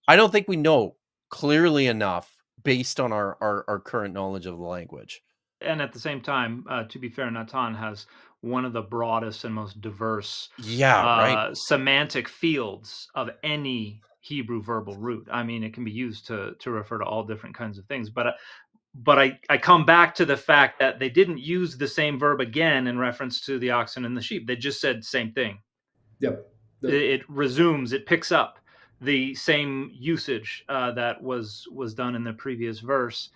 I don't think we know clearly enough based on our current knowledge of the language. And at the same time, to be fair, Natan has one of the broadest and most diverse Yeah. Right. semantic fields of any Hebrew verbal root. I mean, it can be used to refer to all different kinds of things. But I come back to the fact that they didn't use the same verb again in reference to the oxen and the sheep. They just said same thing. Yep. It resumes, it picks up the same usage that was done in the previous verse.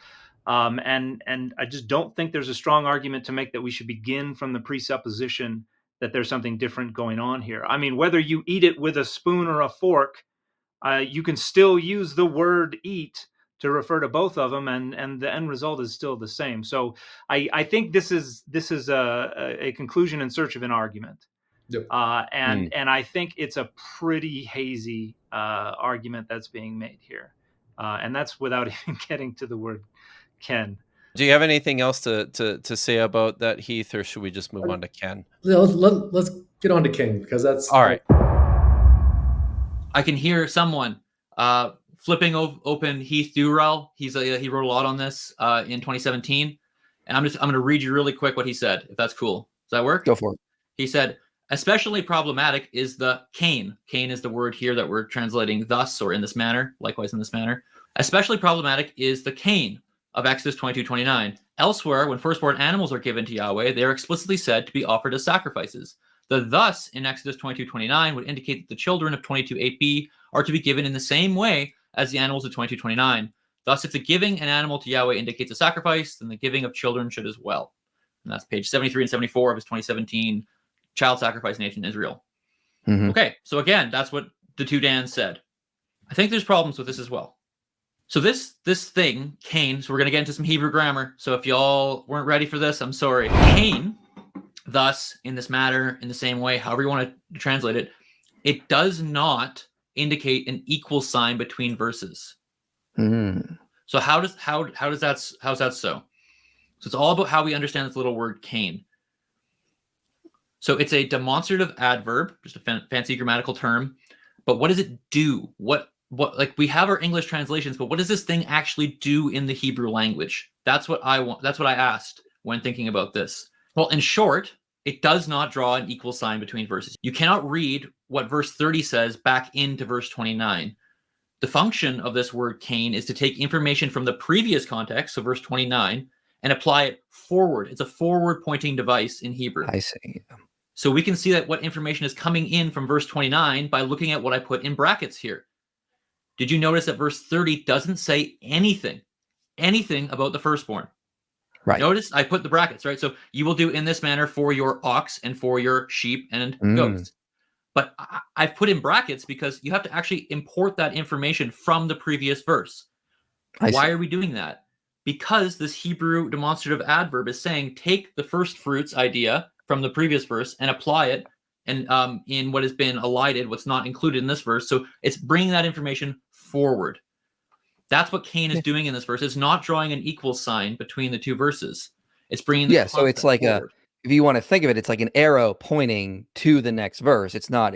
And I just don't think there's a strong argument to make that we should begin from the presupposition that there's something different going on here. I mean, whether you eat it with a spoon or a fork, you can still use the word eat to refer to both of them, and the end result is still the same. So I think this is a conclusion in search of an argument. Yep. And I think it's a pretty hazy argument that's being made here. And that's without even getting to the word Ken. Do you have anything else to say about that, Heath, or should we just move on to Ken? Let's get on to King, because that's all right. I can hear someone flipping open Heath Dewrell. He wrote a lot on this in 2017, and I'm going to read you really quick what he said, if that's cool. Does that work? Go for it. He said, especially problematic is the Cain. Cain is the word here that we're translating thus or in this manner, likewise in this manner. Especially problematic is the Cain of Exodus 22:29. Elsewhere, when firstborn animals are given to Yahweh, they are explicitly said to be offered as sacrifices. The thus in Exodus 22:29 would indicate that the children of 22:8b are to be given in the same way as the animals of 22:29. Thus, if the giving an animal to Yahweh indicates a sacrifice, then the giving of children should as well. And that's page 73 and 74 of his 2017 Child Sacrifice in Ancient Israel. Mm-hmm. Okay, so again, that's what the two Dans said. I think there's problems with this as well. So this thing, Cain, so we're going to get into some Hebrew grammar. So if y'all weren't ready for this, I'm sorry. Cain, thus, in this matter, in the same way, however you want to translate it, it does not indicate an equal sign between verses. Mm. So how's that so? So it's all about how we understand this little word Cain. So it's a demonstrative adverb, just a fancy grammatical term. But what does it do? What like we have our English translations, but what does this thing actually do in the Hebrew language? That's what I want. That's what I asked when thinking about this. Well, in short, it does not draw an equal sign between verses. You cannot read what verse 30 says back into verse 29. The function of this word Cain is to take information from the previous context, so verse 29, and apply it forward. It's a forward-pointing device in Hebrew. I see. So we can see that what information is coming in from verse 29 by looking at what I put in brackets here. Did you notice that verse 30 doesn't say anything about the firstborn? Right. Notice I put the brackets, right? So you will do in this manner for your ox and for your sheep and goats. But I've put in brackets because you have to actually import that information from the previous verse. Why are we doing that? Because this Hebrew demonstrative adverb is saying take the first fruits idea from the previous verse and apply it and in what has been elided, what's not included in this verse. So it's bringing that information forward. That's what Cain is doing in this verse. It's not drawing an equal sign between the two verses. It's bringing the so it's like forward. If you want to think of it, it's like an arrow pointing to the next verse. It's not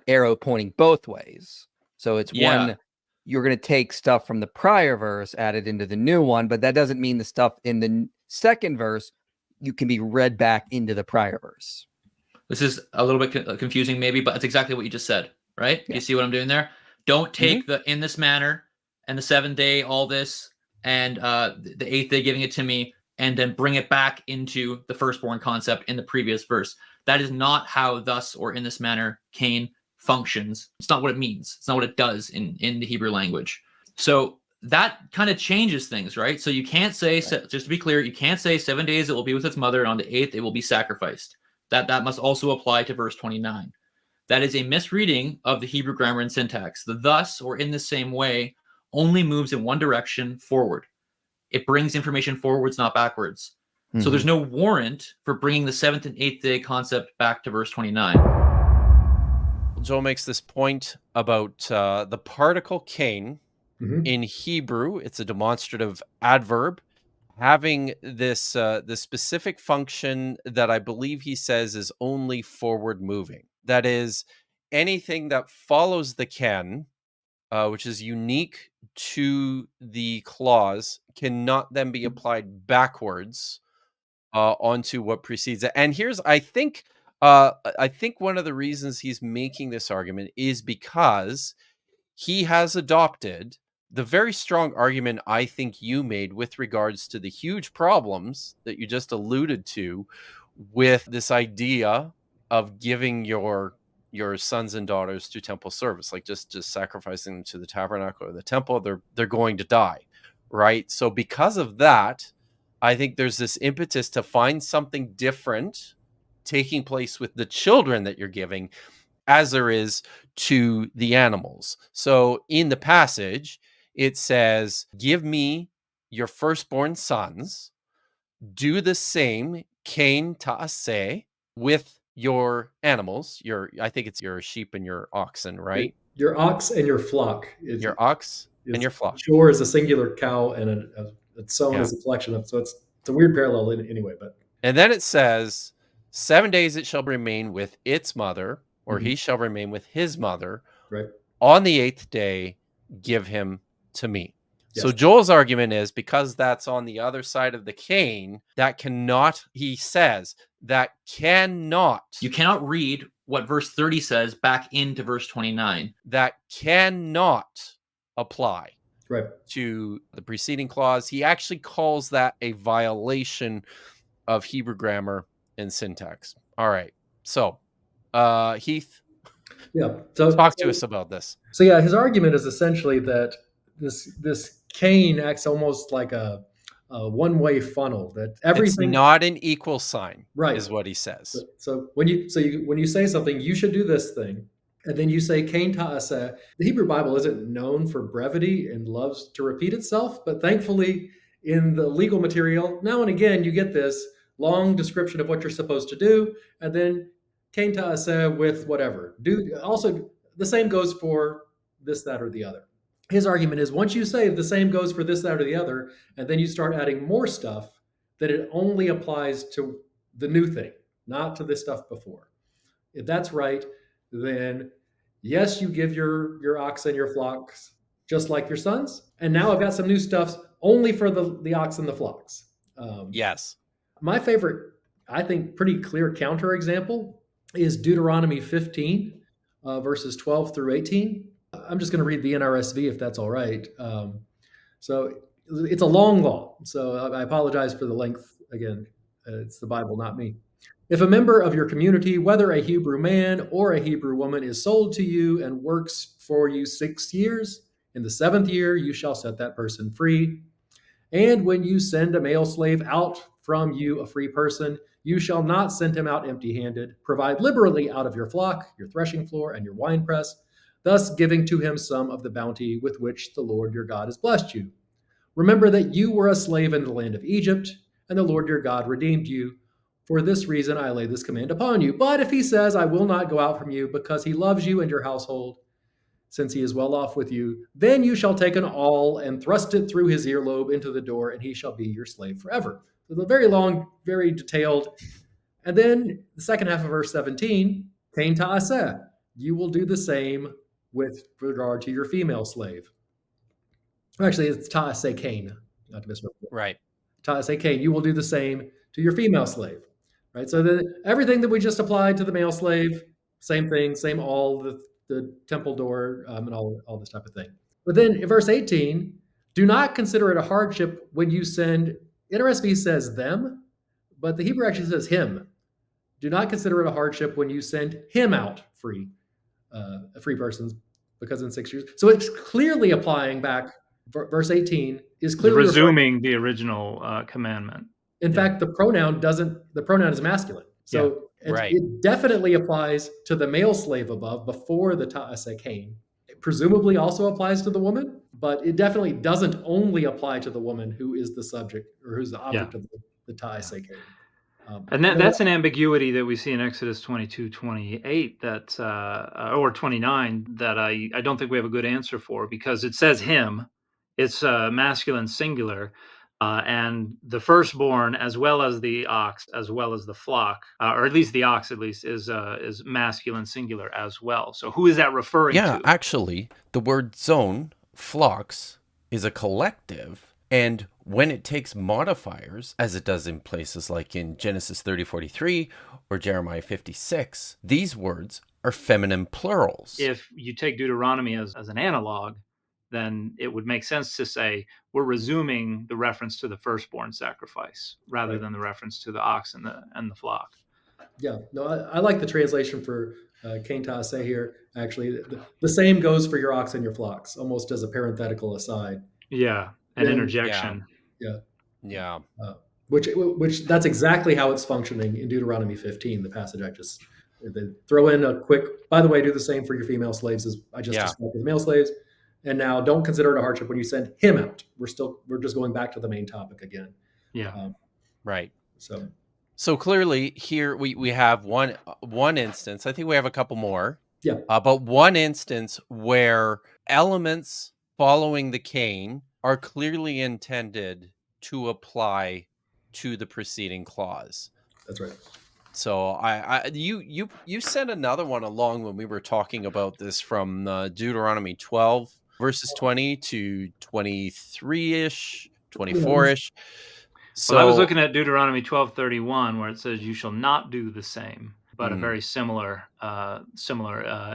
arrow pointing both ways. So it's one, you're going to take stuff from the prior verse, added into the new one, but that doesn't mean the stuff in the second verse, you can be read back into the prior verse. This is a little bit confusing maybe, but it's exactly what you just said, right? Yeah. You see what I'm doing there? Don't take the in this manner and the 7th day, all this, and the 8th day giving it to me, and then bring it back into the firstborn concept in the previous verse. That is not how thus or in this manner Cain functions. It's not what it means. It's not what it does in the Hebrew language. So that kind of changes things, right? So you can't say, just to be clear, you can't say 7 days it will be with its mother, and on the 8th it will be sacrificed. That must also apply to verse 29. That is a misreading of the Hebrew grammar and syntax. The thus or in the same way only moves in one direction, forward. It brings information forwards, not backwards. So there's no warrant for bringing the 7th and 8th day concept back to verse 29. Joel makes this point about the particle Cain. In Hebrew, it's a demonstrative adverb having this specific function that I believe he says is only forward moving. That is, anything that follows the Ken, which is unique to the clause, cannot then be applied backwards onto what precedes it. And here's, I think one of the reasons he's making this argument is because he has adopted the very strong argument I think you made with regards to the huge problems that you just alluded to with this idea of giving your sons and daughters to temple service, like just sacrificing them to the tabernacle or the temple. They're going to die, right? So because of that, I think there's this impetus to find something different taking place with the children that you're giving as there is to the animals. So in the passage, it says, give me your firstborn sons, do the same, kain ta'aseh, with your animals, I think it's your sheep and your oxen, right? Your ox and your flock. Your ox and your flock. Shore is a singular cow, and a sown Yeah. is a collection of. So it's a weird parallel anyway. But And then it says, 7 days it shall remain with its mother, or Mhm. he shall remain with his mother. Right. On the 8th day, give him to me. So Yes. Joel's argument is, because that's on the other side of the cane, that cannot, he says, that cannot, You cannot read what verse 30 says back into verse 29. that cannot apply Right. to the preceding clause. He actually calls that a violation of Hebrew grammar and syntax. All right. So, Heath, Yeah. So talk to us about this. So yeah, his argument is essentially that this cane acts almost like a one-way funnel. That everything It's not an equal sign, right is what he says. So when you say something, you should do this thing, and then you say kain ta'aseh. The Hebrew Bible isn't known for brevity and loves to repeat itself, but thankfully in the legal material, now and again you get this long description of what you're supposed to do, and then kain ta'aseh with whatever. Do also the same goes for this, that, or the other. His argument is once you say the same goes for this, that, or the other, and then you start adding more stuff, that it only applies to the new thing, not to the stuff before. If that's right, then yes, you give your ox and your flocks just like your sons. And now I've got some new stuff only for the ox and the flocks. Yes. My favorite, I think, pretty clear counterexample is Deuteronomy 15, verses 12 through 18. I'm just going to read the NRSV if that's all right. So it's a long law, so I apologize for the length. Again, it's the Bible, not me. If a member of your community, whether a Hebrew man or a Hebrew woman, is sold to you and works for you 6 years, in the 7th year you shall set that person free. And when you send a male slave out from you, a free person, you shall not send him out empty-handed. Provide liberally out of your flock, your threshing floor, and your winepress, thus giving to him some of the bounty with which the Lord your God has blessed you. Remember that you were a slave in the land of Egypt, and the Lord your God redeemed you. For this reason I lay this command upon you. But if he says, I will not go out from you, because he loves you and your household, since he is well off with you, then you shall take an awl and thrust it through his earlobe into the door, and he shall be your slave forever. So the very long, very detailed. And then the second half of verse 17, kain ta'aseh. You will do the same with regard to your female slave. Actually, it's ta'aseh kain, not to misrepresent. Right. Ta'aseh kain. You will do the same to your female slave. Right. So everything that we just applied to the male slave, same thing, same all the temple door, and all this type of thing. But then in verse 18, do not consider it a hardship when you send. NRSV says them, but the Hebrew actually says him. Do not consider it a hardship when you send him out free, free persons, because in 6 years. So it's clearly applying back. Verse 18 is clearly resuming the original commandment. In fact, the pronoun is masculine. So right. It definitely applies to the male slave above before the ta'aseh kain. It presumably also applies to the woman, but it definitely doesn't only apply to the woman who is the subject or who's the object of the ta'aseh kain. And that's an ambiguity that we see in Exodus 22:28 that or 29 that I don't think we have a good answer for, because it says him. It's masculine singular. And the firstborn, as well as the ox, as well as the flock, or at least the ox, is masculine singular as well. So who is that referring to? Yeah, actually, the word zone, flocks, is a collective. And when it takes modifiers, as it does in places like in Genesis 30:43 or Jeremiah 56, these words are feminine plurals. If you take Deuteronomy as an analog, then it would make sense to say we're resuming the reference to the firstborn sacrifice rather than the reference to the ox and the flock. Yeah, no, I like the translation for kain ta'aseh here. Actually, the same goes for your ox and your flocks, almost as a parenthetical aside. Yeah, an interjection. Yeah. Which that's exactly how it's functioning in Deuteronomy 15, the passage they throw in a quick, by the way, do the same for your female slaves as I just described with male slaves. And now don't consider it a hardship when you send him out. We're just going back to the main topic again. Yeah. Right. So clearly here we have one instance. I think we have a couple more. Yeah. But one instance where elements following the cane are clearly intended to apply to the preceding clause. That's right. So you sent another one along when we were talking about this from Deuteronomy 12 verses 20 to 23-ish, 24-ish. So Well, I was looking at Deuteronomy 12:31, where it says, "You shall not do the same," but a very similar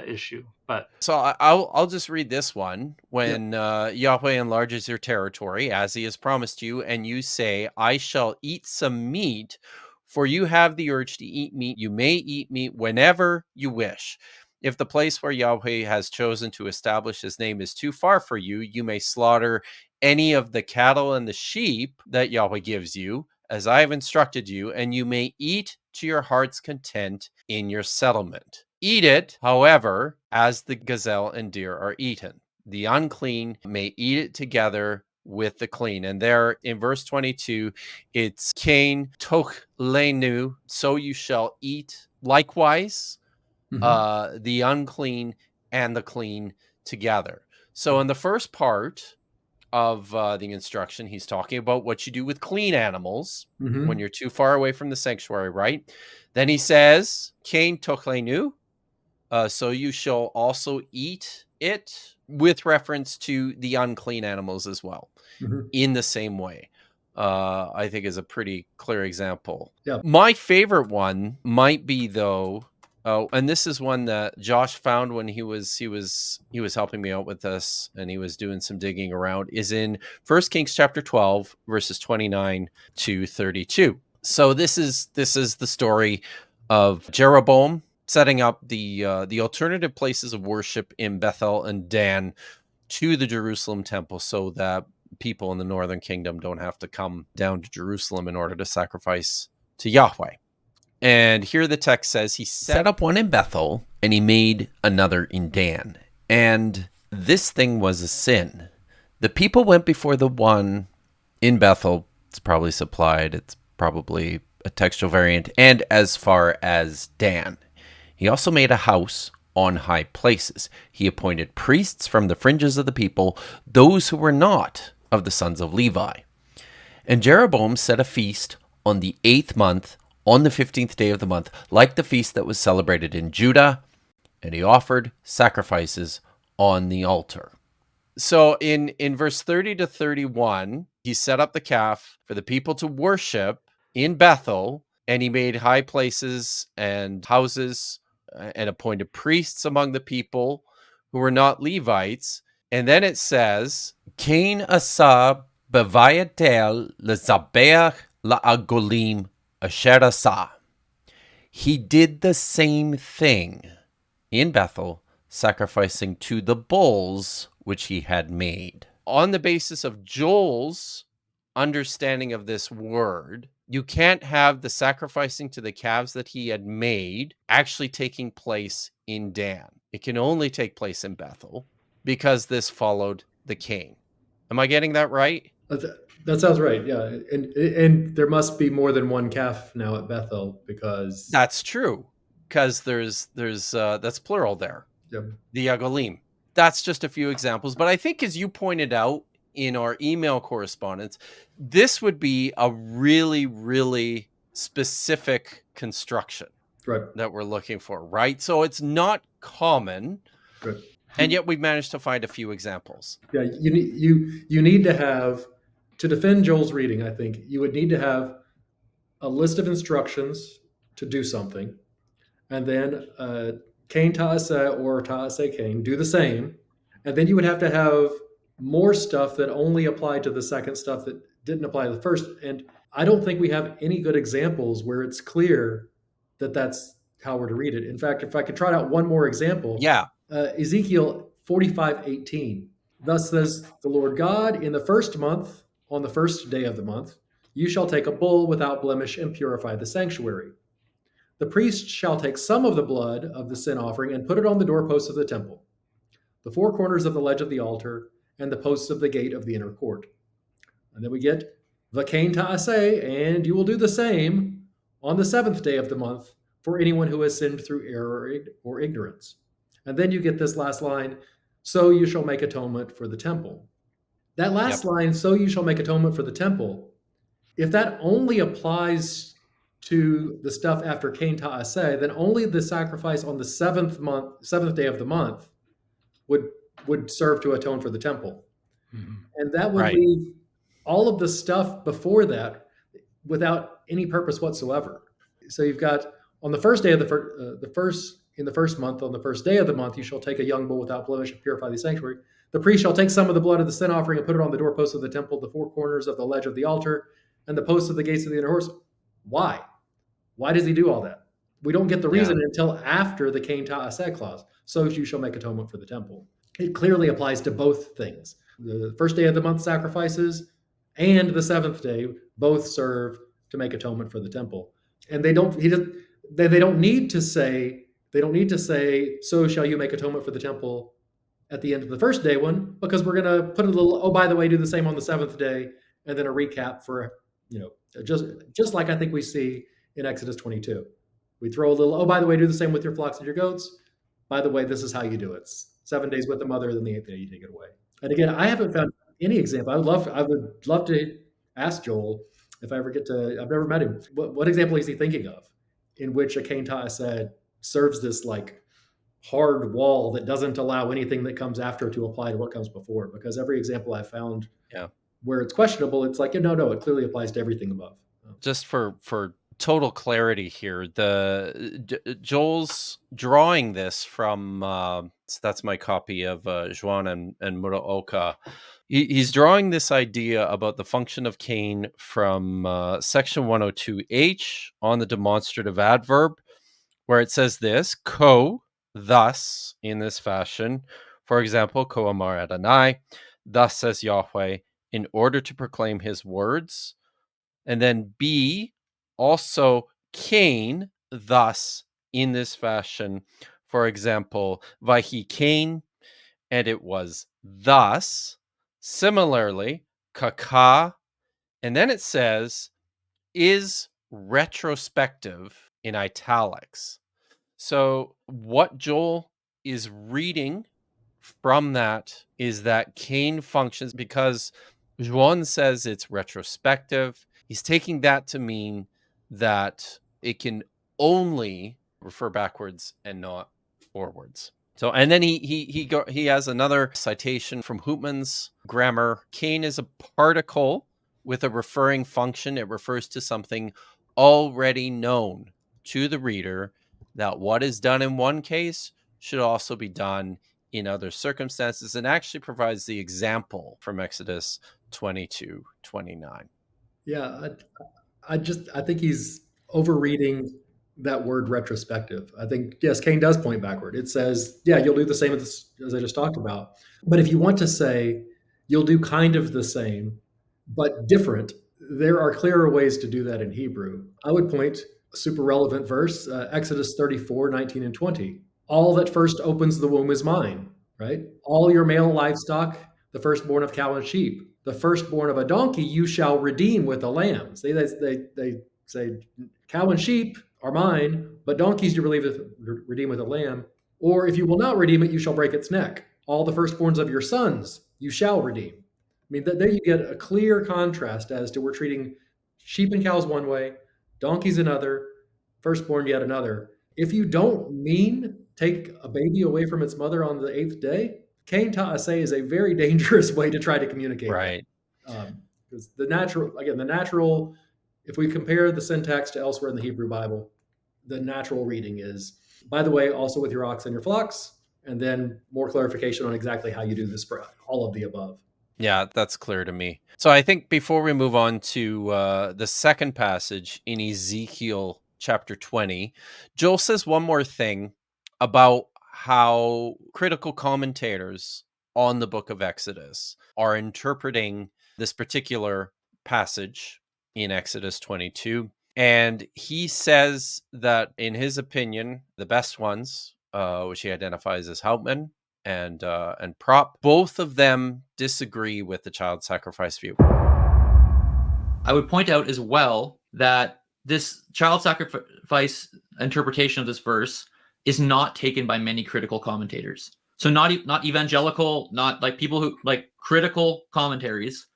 issue. But so I'll just read this one. When Yahweh enlarges your territory, as he has promised you, and you say, "I shall eat some meat," for you have the urge to eat meat, you may eat meat whenever you wish. If the place where Yahweh has chosen to establish his name is too far for you, you may slaughter any of the cattle and the sheep that Yahweh gives you, as I have instructed you, and you may eat to your heart's content in your settlement. Eat it, however, as the gazelle and deer are eaten. The unclean may eat it together with the clean. And there in verse 22, it's Cain tochlenu, so you shall eat likewise the unclean and the clean together. So in the first part of the instruction, he's talking about what you do with clean animals when you're too far away from the sanctuary, right? Then he says, Cain tochlenu, so you shall also eat it, with reference to the unclean animals as well, in the same way. I think is a pretty clear example. Yeah. My favorite one might be though, and this is one that Josh found when he was helping me out with this, and he was doing some digging around, is in 1 Kings chapter 12 verses 29 to 32. So this is the story of Jeroboam setting up the alternative places of worship in Bethel and Dan to the Jerusalem temple, so that people in the northern kingdom don't have to come down to Jerusalem in order to sacrifice to Yahweh. And here the text says he set up one in Bethel and he made another in Dan. And this thing was a sin. The people went before the one in Bethel. It's probably supplied. It's probably a textual variant. And as far as Dan, he also made a house on high places. He appointed priests from the fringes of the people, those who were not of the sons of Levi. And Jeroboam set a feast on the 8th month, on the 15th day of the month, like the feast that was celebrated in Judah, and he offered sacrifices on the altar. So in verse 30 to 31, he set up the calf for the people to worship in Bethel, and he made high places and houses and appointed priests among the people who were not Levites. And then it says, Cain asa bevayatel lezabeach la'agolim asher asa. He did the same thing in Bethel, sacrificing to the bulls which he had made. On the basis of Joel's understanding of this word, you can't have the sacrificing to the calves that he had made actually taking place in Dan. It can only take place in Bethel because this followed the king. Am I getting that right? That sounds right. Yeah, and there must be more than one calf now at Bethel, because that's true. Because there's that's plural there. Yep. The Yagolim. That's just a few examples, but I think, as you pointed out in our email correspondence, this would be a really, really specific construction that we're looking for, right? So it's not common, and yet we've managed to find a few examples. Yeah, you need to have, to defend Joel's reading, I think you would need to have a list of instructions to do something, and then Cain ta'aseh or ta'aseh Cain do the same, and then you would have to have more stuff that only applied to the second stuff that didn't apply to the first. And I don't think we have any good examples where it's clear that that's how we're to read it. In fact, if I could trot out one more example, Ezekiel 45:18. Thus says the Lord God, in the first month, on the first day of the month, you shall take a bull without blemish and purify the sanctuary. The priest shall take some of the blood of the sin offering and put it on the doorposts of the temple. the four corners of the ledge of the altar, and the posts of the gate of the inner court. And then we get V'kain ta'aseh, and you will do the same on the seventh day of the month for anyone who has sinned through error or ignorance. And then you get this last line, so you shall make atonement for the temple. That last line, so you shall make atonement for the temple, if that only applies to the stuff after Kain Ta'aseh, then only the sacrifice on the seventh day of the month would serve to atone for the temple. Mm-hmm. And that would leave all of the stuff before that without any purpose whatsoever. So you've got on the first day of the first month, on the first day of the month, you shall take a young bull without blemish and purify the sanctuary. The priest shall take some of the blood of the sin offering and put it on the doorposts of the temple, the four corners of the ledge of the altar, and the posts of the gates of the inner courts. Why? Why does he do all that? We don't get the reason until after the Kain Ta'aseh clause. So you shall make atonement for the temple. It clearly applies to both things. The first day of the month sacrifices and the seventh day both serve to make atonement for the temple. And they don't need to say, so shall you make atonement for the temple at the end of the first day one, because we're going to put a little, oh, by the way, do the same on the seventh day, and then a recap for, just like I think we see in Exodus 22. We throw a little, oh, by the way, do the same with your flocks and your goats. By the way, this is how you do it. 7 days with the mother, then the 8th day you take it away. And again, I haven't found any example. I would love to ask Joel if I ever get to, I've never met him. What example is he thinking of in which a Kain Ta'aseh serves this like hard wall that doesn't allow anything that comes after to apply to what comes before? Because every example I've found where it's questionable, it's like, no, it clearly applies to everything above. Just for total clarity here, Joel's drawing this from, so that's my copy of Juan and Muraoka. He's drawing this idea about the function of Cain from section 102H on the demonstrative adverb, where it says this, thus, in this fashion. For example, ko amar Adonai, thus says Yahweh, in order to proclaim his words. And then B, also Cain, thus, in this fashion. For example, Vayhi Cain, and it was thus. Similarly, Kaka, and then it says, is retrospective in italics. So what Joel is reading from that is that Cain functions because Juan says it's retrospective. He's taking that to mean that it can only refer backwards and not forwards. So, and then he has another citation from Hoopman's grammar. Cain is a particle with a referring function. It refers to something already known to the reader, that what is done in one case should also be done in other circumstances, and actually provides the example from Exodus 22:29. Yeah, I think he's overreading that word retrospective. I think, yes, Cain does point backward. It says, yeah, you'll do the same as I just talked about. But if you want to say you'll do kind of the same, but different, there are clearer ways to do that in Hebrew. I would point a super relevant verse, Exodus 34:19 and 20. All that first opens the womb is mine, right? All your male livestock, the firstborn of cow and sheep, the firstborn of a donkey, you shall redeem with a lamb. See, they say cow and sheep are mine, but donkeys you redeem with a lamb. Or if you will not redeem it, you shall break its neck. All the firstborns of your sons you shall redeem. I mean, there you get a clear contrast as to we're treating sheep and cows one way, donkeys another, firstborn yet another. If you don't mean take a baby away from its mother on the 8th day, Kain Ta'aseh is a very dangerous way to try to communicate. Right. Because the natural, if we compare the syntax to elsewhere in the Hebrew Bible, the natural reading is, by the way, also with your ox and your flocks, and then more clarification on exactly how you do this for all of the above. Yeah, that's clear to me. So I think before we move on to the second passage in Ezekiel chapter 20, Joel says one more thing about how critical commentators on the book of Exodus are interpreting this particular passage in Exodus 22. And he says that, in his opinion, the best ones, which he identifies as Hauptmann and Prop. Both of them disagree with the child sacrifice view. I would point out as well that this child sacrifice interpretation of this verse is not taken by many critical commentators. So not evangelical, not like people who like critical commentators,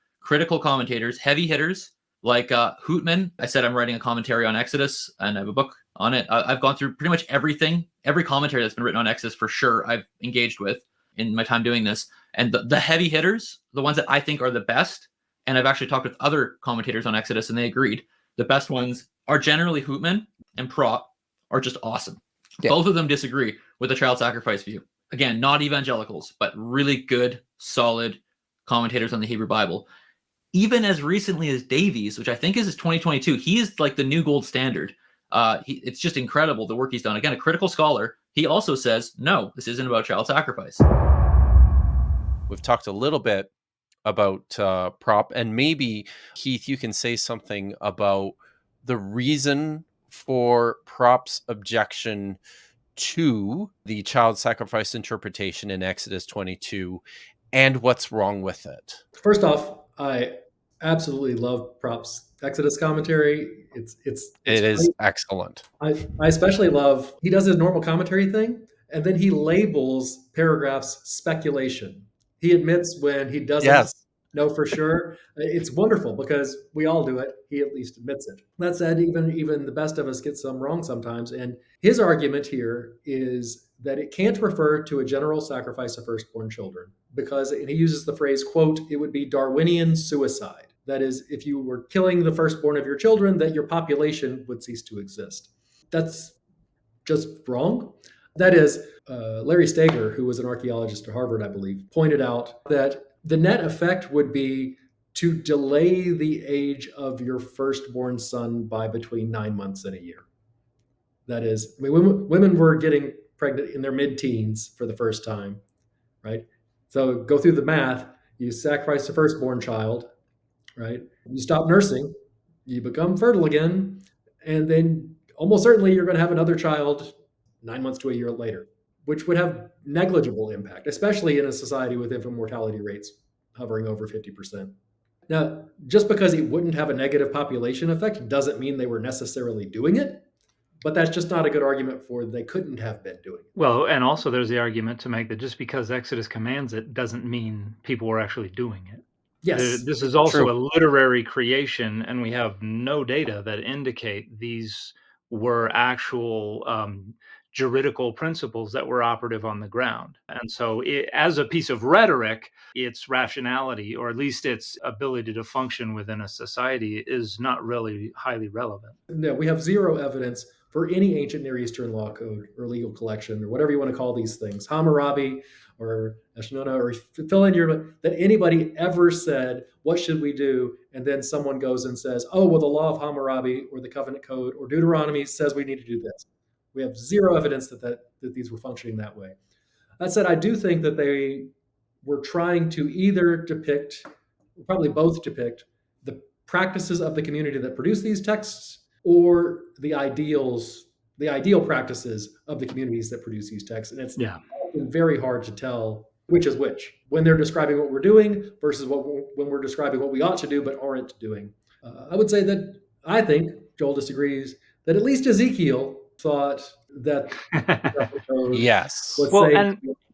heavy hitters like Hootman. I said I'm writing a commentary on Exodus, and I have a book on it. I've gone through pretty much every commentary that's been written on Exodus for sure. I've engaged with in my time doing this, and the heavy hitters, the ones that I think are the best. And I've actually talked with other commentators on Exodus, and they agreed. The best ones are generally Hootman and Prop are just awesome. Yeah. Both of them disagree with the child sacrifice view. Again, not evangelicals, but really good, solid commentators on the Hebrew Bible. Even as recently as Davies, which I think is 2022, he is like the new gold standard. It's just incredible the work he's done. Again, a critical scholar. He also says, no, this isn't about child sacrifice. We've talked a little bit about Prop, and maybe Heath, you can say something about the reason for Prop's objection to the child sacrifice interpretation in Exodus 22 and what's wrong with it. First off, I absolutely love Prop's Exodus commentary. It is excellent. I especially love, he does his normal commentary thing, and then he labels paragraphs speculation. He admits when he doesn't know for sure. It's wonderful because we all do it. He at least admits it. That said, even the best of us get some wrong sometimes. And his argument here is that it can't refer to a general sacrifice of firstborn children because, and he uses the phrase, quote, it would be Darwinian suicide. That is, if you were killing the firstborn of your children, that your population would cease to exist. That's just wrong. That is, Larry Steger, who was an archaeologist at Harvard, I believe, pointed out that the net effect would be to delay the age of your firstborn son by between 9 months and a year. That is, I mean, women were getting pregnant in their mid-teens for the first time, right? So go through the math. You sacrifice the firstborn child, right? You stop nursing, you become fertile again, and then almost certainly you're going to have another child 9 months to a year later, which would have negligible impact, especially in a society with infant mortality rates hovering over 50%. Now, just because it wouldn't have a negative population effect doesn't mean they were necessarily doing it, but that's just not a good argument for they couldn't have been doing it. Well, and also there's the argument to make that just because Exodus commands it doesn't mean people were actually doing it. Yes. This is also a literary creation, and we have no data that indicate these were actual juridical principles that were operative on the ground. And so as a piece of rhetoric, its rationality, or at least its ability to function within a society, is not really highly relevant. No, we have zero evidence for any ancient Near Eastern law code or legal collection or whatever you want to call these things, Hammurabi or Eshnunna, or fill in that anybody ever said, what should we do? And then someone goes and says, oh, well, the law of Hammurabi or the covenant code or Deuteronomy says we need to do this. We have zero evidence that these were functioning that way. That said, I do think that they were trying to either depict, probably both depict, the practices of the community that produced these texts or the ideal practices of the communities that produce these texts. And it's often very hard to tell which is which when they're describing what we're doing versus when we're describing what we ought to do but aren't doing. I would say that I think, Joel disagrees, that at least Ezekiel thought that yes. Well,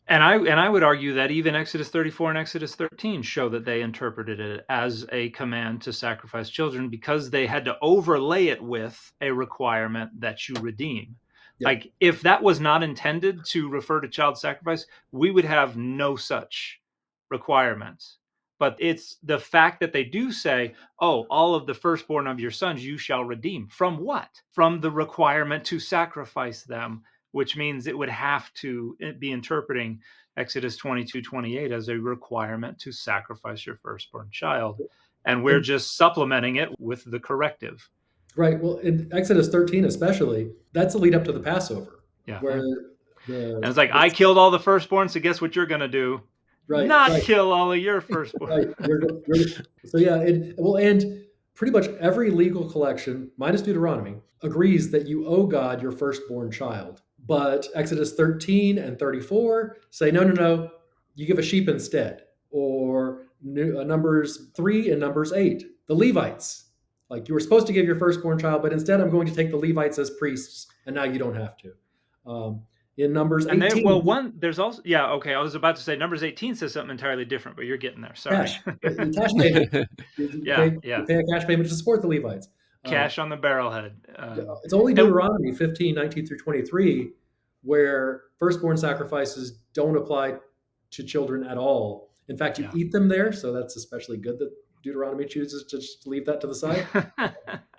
and I would argue that even Exodus 34 and Exodus 13 show that they interpreted it as a command to sacrifice children because they had to overlay it with a requirement that you redeem. Yep. Like if that was not intended to refer to child sacrifice, we would have no such requirements. But it's the fact that they do say, oh, all of the firstborn of your sons you shall redeem. From what? From the requirement to sacrifice them, which means it would have to be interpreting Exodus 22:28 as a requirement to sacrifice your firstborn child. And we're just supplementing it with the corrective. Right. Well, in Exodus 13 especially, that's a lead up to the Passover. Yeah. Where and it's like, I killed all the firstborn, so guess what you're going to do? Right. Kill all of your firstborn. Right. So yeah, and pretty much every legal collection, minus Deuteronomy, agrees that you owe God your firstborn child. But Exodus 13 and 34 say, no, you give a sheep instead. Or Numbers 3 and Numbers 8, the Levites. Like, you were supposed to give your firstborn child, but instead I'm going to take the Levites as priests, and now you don't have to. In Numbers 18. There's also, okay, I was about to say Numbers 18 says something entirely different, but you're getting there. Sorry. Cash. Cash payment. You pay a cash payment to support the Levites. Cash on the barrelhead. It's only Deuteronomy 15, 19 through 23, where firstborn sacrifices don't apply to children at all. In fact, you eat them there, so that's especially good that Deuteronomy chooses to just leave that to the side.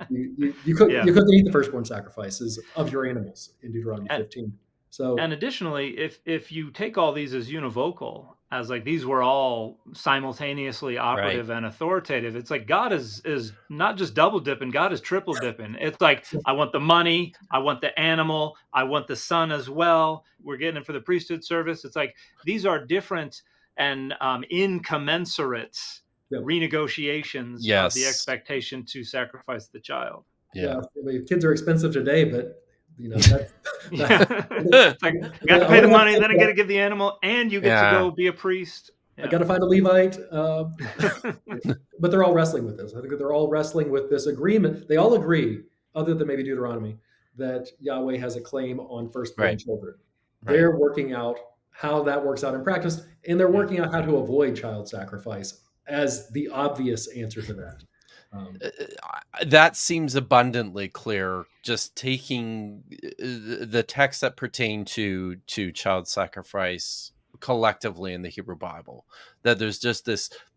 You couldn't eat the firstborn sacrifices of your animals in Deuteronomy 15. So, and additionally, if you take all these as univocal, as like these were all simultaneously operative and authoritative, it's like God is not just double dipping, God is triple dipping. It's like, I want the money, I want the animal, I want the son as well. We're getting it for the priesthood service. It's like these are different and incommensurate renegotiations of the expectation to sacrifice the child. I mean, kids are expensive today, but it's like, I got to pay the money, then I got to give the animal, and you get to go be a priest. I got to find a Levite. But they're all wrestling with this. I think they're all wrestling with this agreement. They all agree, other than maybe Deuteronomy, that Yahweh has a claim on firstborn children. They're working out how that works out in practice, and they're working out how to avoid child sacrifice as the obvious answer to that. That seems abundantly clear, just taking the texts that pertain to child sacrifice collectively in the Hebrew Bible, that there's just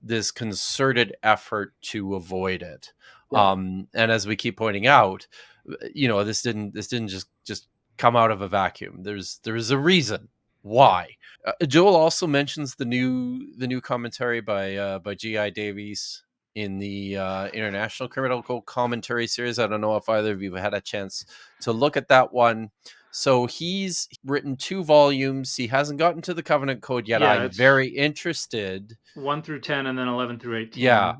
this concerted effort to avoid it. And as we keep pointing out, this didn't just come out of a vacuum. There's a reason why. Joel also mentions the new commentary by G.I. Davies in the International Critical Commentary series. I don't know if either of you had a chance to look at that one. So he's written 2 volumes. He hasn't gotten to the Covenant Code yet. I'm very interested. 1 through 10 and then 11 through 18. Yeah.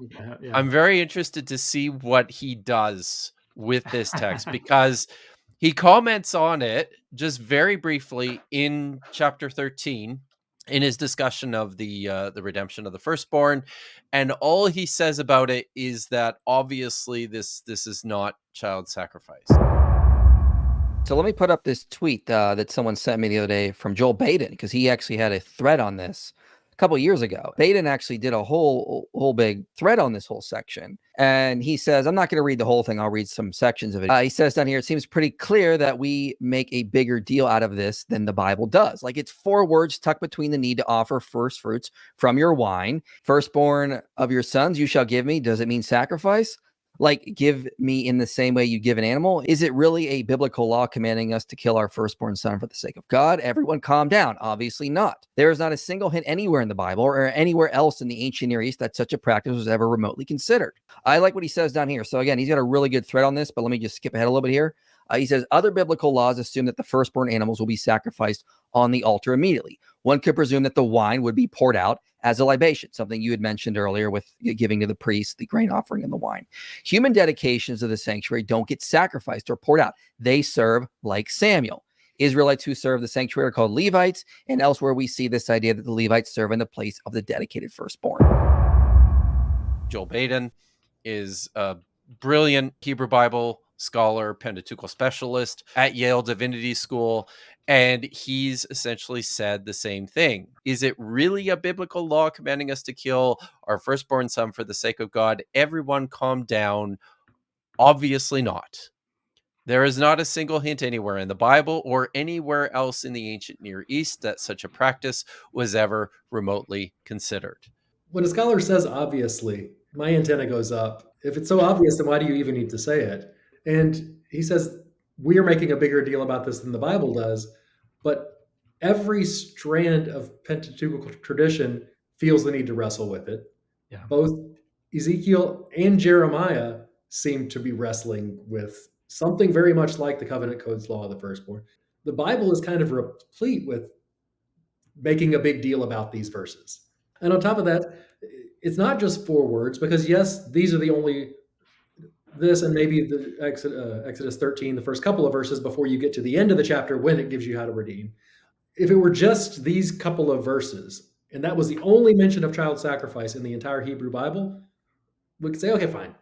I'm very interested to see what he does with this text, because he comments on it just very briefly in chapter 13 in his discussion of the redemption of the firstborn, and all he says about it is that obviously this is not child sacrifice. So let me put up this tweet that someone sent me the other day from Joel Baden, because he actually had a thread on this a couple of years ago. Baden actually did a whole big thread on this whole section. And he says, I'm not going to read the whole thing. I'll read some sections of it. He says down here, it seems pretty clear that we make a bigger deal out of this than the Bible does. Like, it's 4 words tucked between the need to offer first fruits from your wine. Firstborn of your sons you shall give me. Does it mean sacrifice? Like, give me in the same way you give an animal? Is it really a biblical law commanding us to kill our firstborn son for the sake of God? Everyone calm down. Obviously not. There is not a single hint anywhere in the Bible or anywhere else in the ancient Near East that such a practice was ever remotely considered. I like what he says down here. So again, he's got a really good thread on this, but let me just skip ahead a little bit here. He says, other biblical laws assume that the firstborn animals will be sacrificed on the altar immediately. One could presume that the wine would be poured out as a libation, something you had mentioned earlier with giving to the priest the grain offering and the wine. Human dedications of the sanctuary don't get sacrificed or poured out. They serve like Samuel. Israelites who serve the sanctuary are called Levites, and elsewhere we see this idea that the Levites serve in the place of the dedicated firstborn. Joel Baden is a brilliant Hebrew Bible scholar, Pentateuchal specialist at Yale Divinity School, and he's essentially said the same thing. Is it really a biblical law commanding us to kill our firstborn son for the sake of God? Everyone calm down. Obviously not. There is not a single hint anywhere in the Bible or anywhere else in the ancient Near East that such a practice was ever remotely considered. When a scholar says obviously, my antenna goes up. If it's so obvious, then why do you even need to say it? And he says, we're making a bigger deal about this than the Bible does, but every strand of Pentateuchal tradition feels the need to wrestle with it. Yeah. Both Ezekiel and Jeremiah seem to be wrestling with something very much like the covenant code's law of the firstborn. The Bible is kind of replete with making a big deal about these verses. And on top of that, it's not just 4 words, because yes, these are the only this and maybe the Exodus 13, the first couple of verses before you get to the end of the chapter when it gives you how to redeem. If it were just these couple of verses, and that was the only mention of child sacrifice in the entire Hebrew Bible, we could say, okay, fine.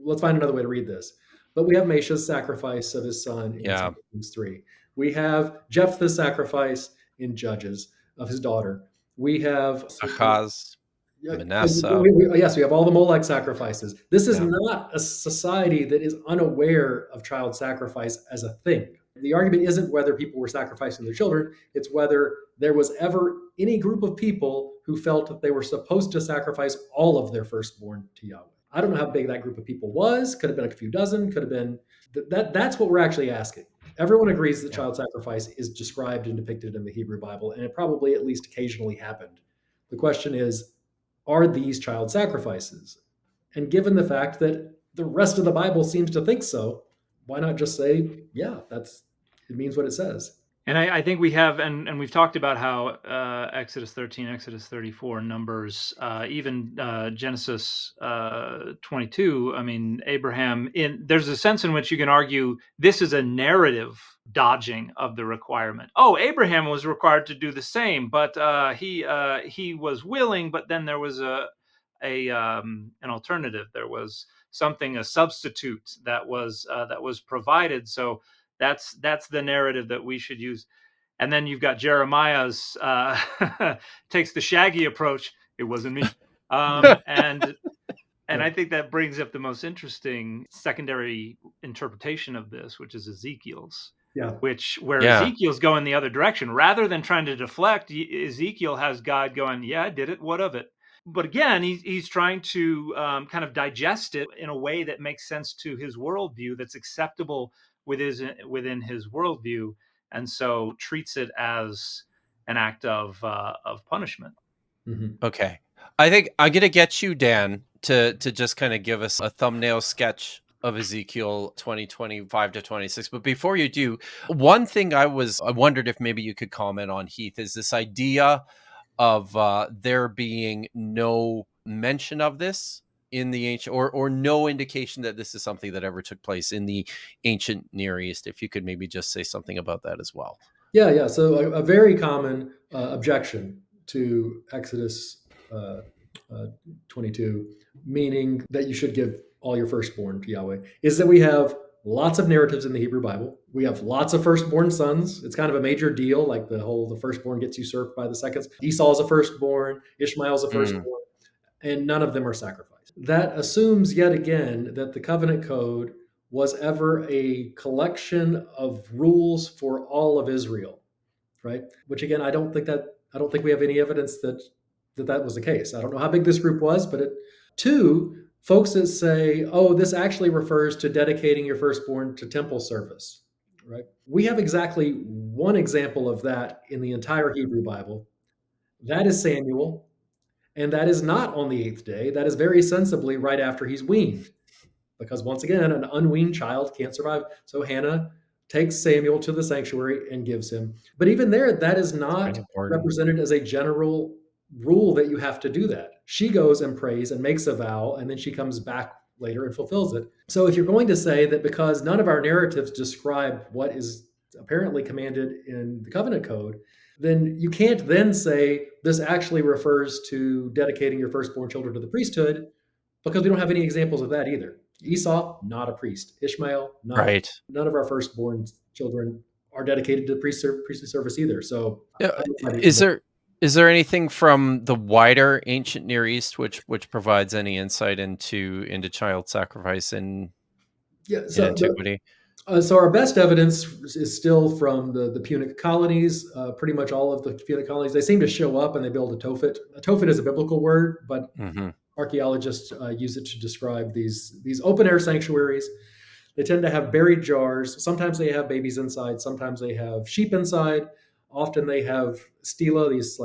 Let's find another way to read this. But we have Mesha's sacrifice of his son in 2 Kings 3. We have Jephthah's sacrifice in Judges of his daughter. We have Ahaz, Manasseh. Yes, we have all the Molech sacrifices. This is not a society that is unaware of child sacrifice as a thing. The argument isn't whether people were sacrificing their children, it's whether there was ever any group of people who felt that they were supposed to sacrifice all of their firstborn to Yahweh. I don't know how big that group of people was. Could have been a few dozen, could have been. That's what we're actually asking. Everyone agrees that child sacrifice is described and depicted in the Hebrew Bible, and it probably at least occasionally happened. The question is, are these child sacrifices? And given the fact that the rest of the Bible seems to think so, why not just say, yeah, it means what it says. And I think we have, and we've talked about how Exodus 13, Exodus 34, Numbers, even Genesis 22. I mean, Abraham. There's a sense in which you can argue this is a narrative dodging of the requirement. Oh, Abraham was required to do the same, but he was willing. But then there was an alternative. There was a substitute that was provided. So that's the narrative that we should use. And then you've got Jeremiah's takes the Shaggy approach. It wasn't me. And I think that brings up the most interesting secondary interpretation of this, which is Ezekiel's. Ezekiel's going the other direction. Rather than trying to deflect, Ezekiel has God going, yeah, I did it. What of it? But again, he's trying to kind of digest it in a way that makes sense to his worldview, that's acceptable within his worldview, and so treats it as an act of punishment. Mm-hmm. Okay, I think I'm gonna get you, Dan, to just kind of give us a thumbnail sketch of Ezekiel 2025 to 26. But before you do, one thing I wondered if maybe you could comment on, Heath, is this idea of there being no mention of this in the ancient, or no indication that this is something that ever took place in the ancient Near East. If you could maybe just say something about that as well. Yeah. So a very common objection to Exodus 22, meaning that you should give all your firstborn to Yahweh, is that we have lots of narratives in the Hebrew Bible. We have lots of firstborn sons. It's kind of a major deal, like the firstborn gets usurped by the seconds. Esau's a firstborn, Ishmael's a firstborn, and none of them are sacrificed. That assumes yet again that the covenant code was ever a collection of rules for all of Israel, right? Which again, I don't think we have any evidence that was the case. I don't know how big this group was, but two, folks that say, oh, this actually refers to dedicating your firstborn to temple service, right? We have exactly one example of that in the entire Hebrew Bible. That is Samuel. And that is not on the 8th day. That is very sensibly right after he's weaned. Because once again, an unweaned child can't survive. So Hannah takes Samuel to the sanctuary and gives him. But even there, that is not represented as a general rule that you have to do that. She goes and prays and makes a vow, and then she comes back later and fulfills it. So if you're going to say that because none of our narratives describe what is apparently commanded in the covenant code, then you can't then say this actually refers to dedicating your firstborn children to the priesthood, because we don't have any examples of that either. Esau, not a priest. Ishmael, not. Right. None of our firstborn children are dedicated to priestly service either. So is there anything from the wider ancient Near East which provides any insight into child sacrifice in antiquity? So our best evidence is still from the Punic colonies. Pretty much all of the Punic colonies, they seem to show up and they build a Tophet. A Tophet is a biblical word, but archaeologists use it to describe these open air sanctuaries. They tend to have buried jars. Sometimes they have babies inside. Sometimes they have sheep inside. Often they have stela, these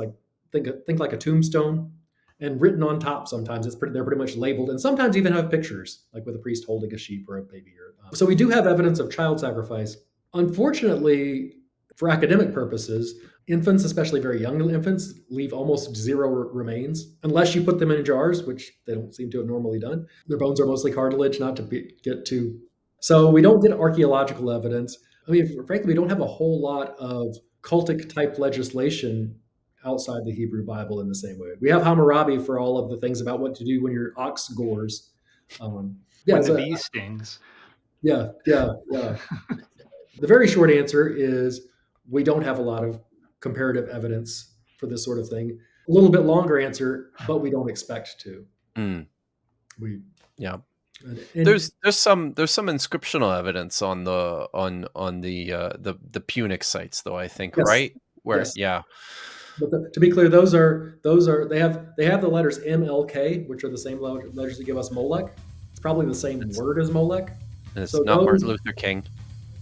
think like a tombstone, and written on top. Sometimes they're pretty much labeled, and sometimes even have pictures, like with a priest holding a sheep or a baby. So we do have evidence of child sacrifice. Unfortunately, for academic purposes, Infants, especially very young infants, leave almost zero remains unless you put them in jars, which they don't seem to have normally done. Their bones are mostly cartilage, not to get too. So we don't get archaeological evidence. I mean, frankly, we don't have a whole lot of cultic type legislation outside the Hebrew Bible in the same way. We have Hammurabi for all of the things about what to do when your ox gores. When the bee stings. Yeah. The very short answer is we don't have a lot of comparative evidence for this sort of thing. A little bit longer answer, but we don't expect to. Yeah. There's some inscriptional evidence on the Punic sites, though, I think, yes. right? Where yes. Yeah. But to be clear, those are they have the letters MLK, which are the same letters that give us Molech. It's probably the same word as Molech. And it's not Martin Luther King.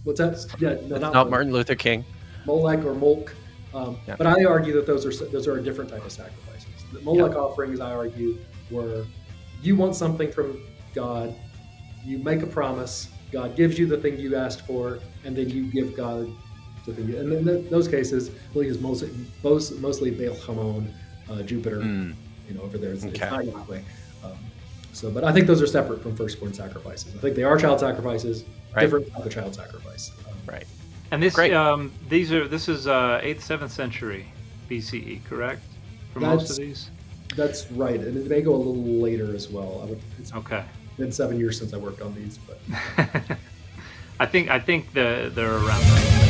What's that? Yeah, no, it's not Martin Luther King. Molech or Molk. But I argue that those are a different type of sacrifices. The Molech offerings, I argue, were you want something from God, you make a promise, God gives you the thing you asked for, and then you give God the thing. And in those cases, I believe it's mostly Baal Hamon, Jupiter, over there. It's not Yahweh. But I think those are separate from firstborn sacrifices. I think they are child sacrifices, different type of child sacrifice. Right. And this this is 8th, 7th century BCE, correct? For most of these? That's right. And it may go a little later as well. It's okay. Been 7 years since I worked on these, but I think they're around that.